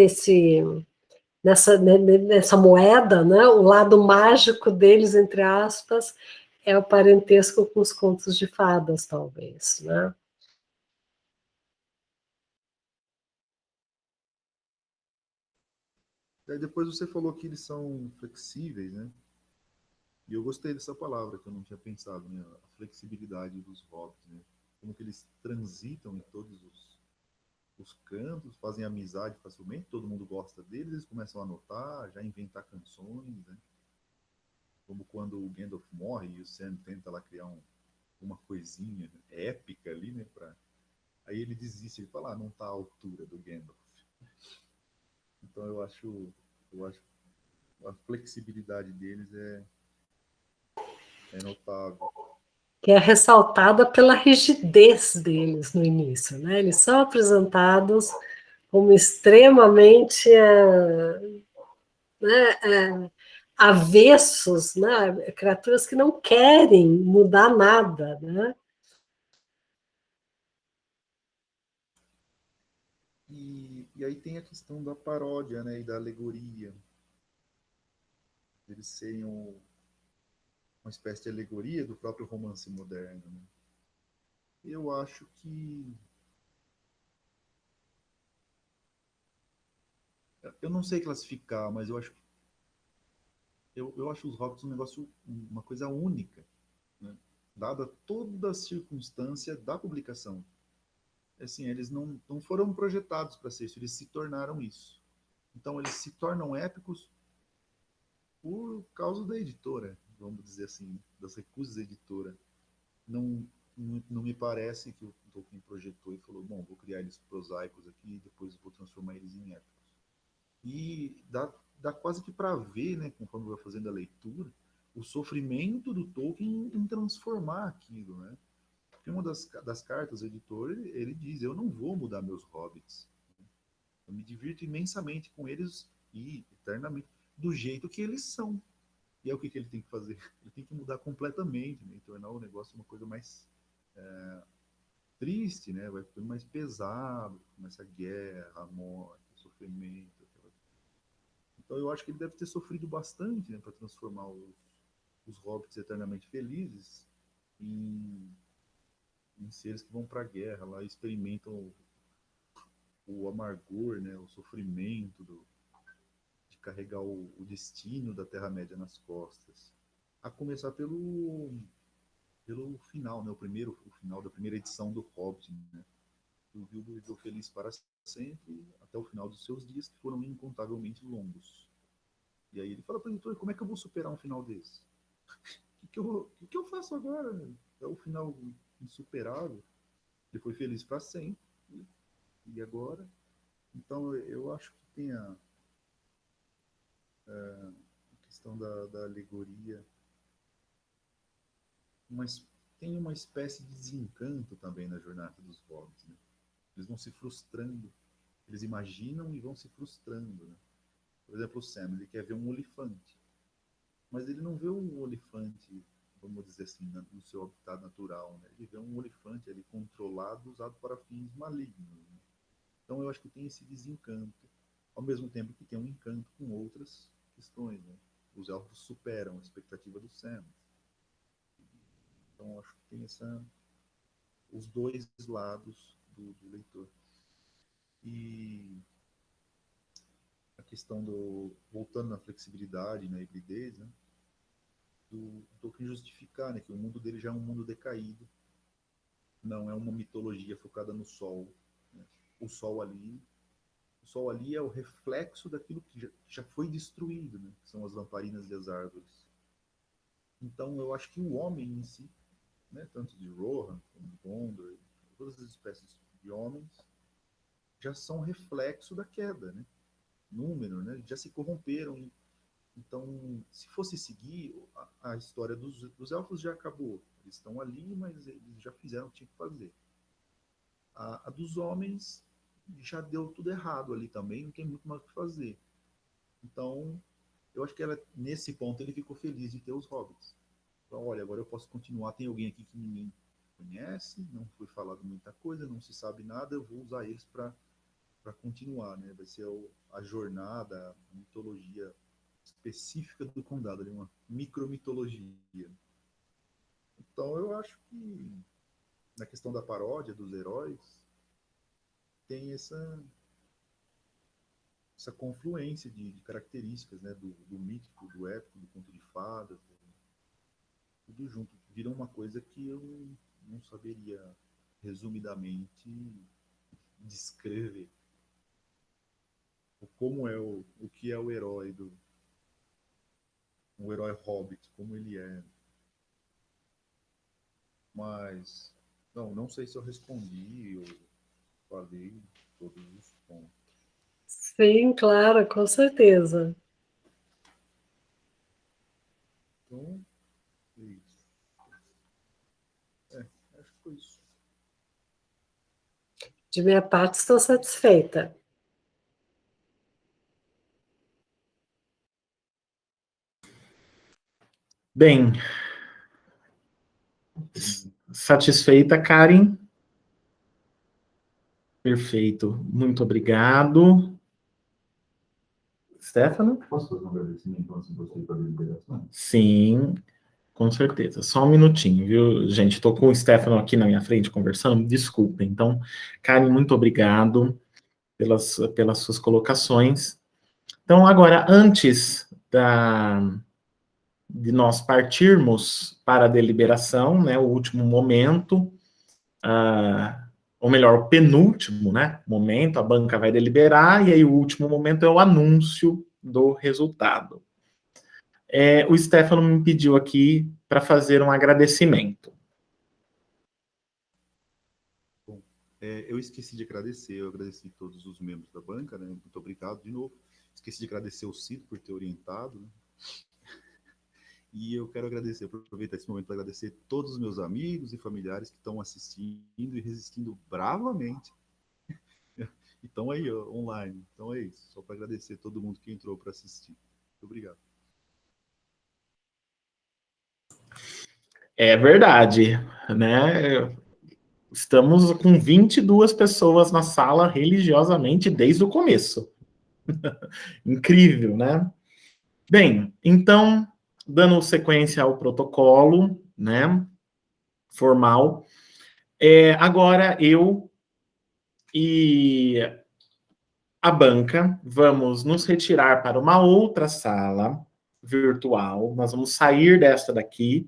Nessa moeda, né? O lado mágico deles, entre aspas, é o parentesco com os contos de fadas, talvez, né? Aí depois você falou que eles são flexíveis, né? E eu gostei dessa palavra, que eu não tinha pensado, né? A flexibilidade dos hobbits, né? Como que eles transitam em todos os cantos, fazem amizade facilmente, todo mundo gosta deles, eles começam a anotar, já inventar canções, né? Como quando o Gandalf morre e o Sam tenta lá criar uma coisinha épica ali, né? Aí ele desiste, ele fala, não está à altura do Gandalf. Então eu acho a flexibilidade deles é notável. Que é ressaltada pela rigidez deles no início, né? Eles são apresentados como extremamente avessos, né? Criaturas que não querem mudar nada, né? E aí tem a questão da paródia, né, e da alegoria. Eles serem uma espécie de alegoria do próprio romance moderno. Né? Eu acho que... Eu não sei classificar, mas eu acho os Hobbits um negócio, uma coisa única, né? Dada toda a circunstância da publicação. Assim, eles não foram projetados para ser isso, eles se tornaram isso. Então, eles se tornam épicos por causa da editora, vamos dizer assim, das recusas da editora. Não, não me parece que o Tolkien projetou e falou, bom, vou criar eles prosaicos aqui e depois vou transformar eles em épicos. E dá quase que para ver, né, conforme vai fazendo a leitura, o sofrimento do Tolkien em transformar aquilo, né? Porque uma das cartas do editor, ele diz, eu não vou mudar meus hobbits. Eu me divirto imensamente com eles e eternamente do jeito que eles são. E é o que ele tem que fazer? Ele tem que mudar completamente, né? E tornar o negócio uma coisa mais triste, né? Vai ficando mais pesado, começa a guerra, a morte, o sofrimento. Então eu acho que ele deve ter sofrido bastante, né, para transformar os hobbits eternamente felizes em seres que vão para a guerra, lá experimentam o amargor, né, o sofrimento de carregar o destino da Terra-média nas costas. A começar pelo final, né, o final da primeira edição do Hobbit, né? O Bilbo viveu feliz para sempre, até o final dos seus dias, que foram incontavelmente longos. E aí ele fala para o editor, como é que eu vou superar um final desse? O que eu faço agora? É o final insuperável. Ele foi feliz para sempre. E agora? Então eu acho que tem a questão da alegoria, mas tem uma espécie de desencanto também na jornada dos hobbits, né? Eles vão se frustrando, eles imaginam e vão se frustrando, né? Por exemplo, o Sam, ele quer ver um olifante, mas ele não vê um olifante, vamos dizer assim, no seu habitat natural, né? Ele vê um olifante ali controlado, usado para fins malignos, né? Então eu acho que tem esse desencanto, ao mesmo tempo que tem um encanto com outras questões, né? Os elfos superam a expectativa do Sam. Então acho que tem os dois lados do leitor. E a questão voltando na flexibilidade, na hibridez, né? Do Tolkien justificar, né, que o mundo dele já é um mundo decaído, não é uma mitologia focada no sol, né? O sol ali é o reflexo daquilo que já foi destruído, né? Que são as lamparinas e as árvores. Então eu acho que o homem em si, né, tanto de Rohan como de Gondor, todas as espécies de homens já são reflexo da queda, né? Número, né? Já se corromperam. Então, se fosse seguir, a história dos elfos já acabou. Eles estão ali, mas eles já fizeram o que tinha que fazer. A dos homens já deu tudo errado ali também, não tem muito mais o que fazer. Então, eu acho que nesse ponto ele ficou feliz de ter os hobbits. Então, olha, agora eu posso continuar, tem alguém aqui que ninguém conhece, não foi falado muita coisa, não se sabe nada, eu vou usar eles para continuar, né? Vai ser a jornada, a mitologia específica do condado, ali, uma micromitologia. Então eu acho que na questão da paródia dos heróis tem essa confluência de características, né? Do mítico, do épico, do conto de fadas, tudo junto. Vira uma coisa que eu não saberia resumidamente descrever. Como é o que é o herói um herói hobbit, como ele é. Mas não sei se eu respondi ou falei todos os pontos. Sim, claro, com certeza. Então, é isso. Acho que foi isso. De minha parte, estou satisfeita. Bem, satisfeita, Karen? Perfeito. Muito obrigado. Stefano? Posso fazer um agradecimento antes de você ir para a deliberação? Sim, com certeza. Só um minutinho, viu, gente? Estou com o Stefano aqui na minha frente conversando. Desculpem. Então, Karen, muito obrigado pelas suas colocações. Então, agora, antes de nós partirmos para a deliberação, né, o último momento, ou melhor, o penúltimo, né, momento, a banca vai deliberar, e aí o último momento é o anúncio do resultado. O Stefano me pediu aqui para fazer um agradecimento. Bom, eu esqueci de agradecer, eu agradeci todos os membros da banca, né? Muito obrigado de novo. Esqueci de agradecer o Cito por ter orientado, né? E eu quero aproveitar esse momento para agradecer todos os meus amigos e familiares que estão assistindo e resistindo bravamente. E estão aí, ó, online. Então é isso, só para agradecer todo mundo que entrou para assistir. Muito obrigado. É verdade, né? Estamos com 22 pessoas na sala religiosamente desde o começo. Incrível, né? Bem, então, dando sequência ao protocolo, né, formal, agora eu e a banca vamos nos retirar para uma outra sala virtual, nós vamos sair desta daqui,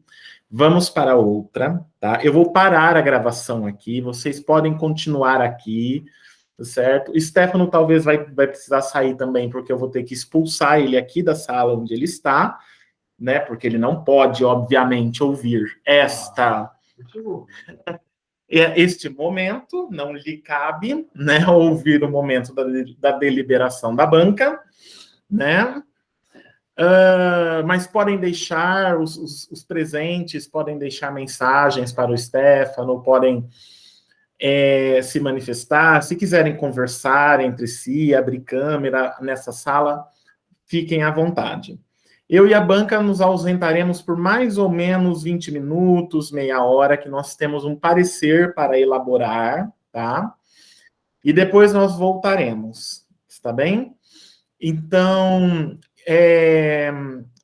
vamos para outra, tá? Eu vou parar a gravação aqui, vocês podem continuar aqui, certo? O Stefano talvez vai precisar sair também, porque eu vou ter que expulsar ele aqui da sala onde ele está, né? Porque ele não pode, obviamente, ouvir este momento, não lhe cabe, né? Ouvir o momento da deliberação da banca, né? Mas podem deixar os presentes, podem deixar mensagens para o Stefano, podem se manifestar. Se quiserem conversar entre si, abrir câmera nessa sala, fiquem à vontade. Eu e a banca nos ausentaremos por mais ou menos 20 minutos, meia hora, que nós temos um parecer para elaborar, tá? E depois nós voltaremos, está bem? Então,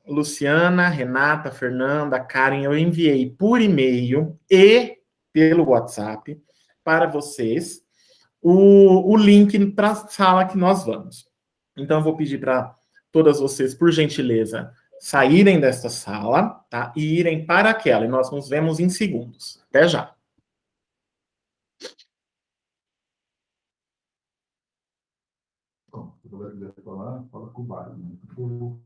Luciana, Renata, Fernanda, Karen, eu enviei por e-mail e pelo WhatsApp para vocês o link para a sala que nós vamos. Então, eu vou pedir para todas vocês, por gentileza, saírem desta sala, tá? E irem para aquela. E nós nos vemos em segundos. Até já. Bom, se você quiser falar, fala com o Mário, né?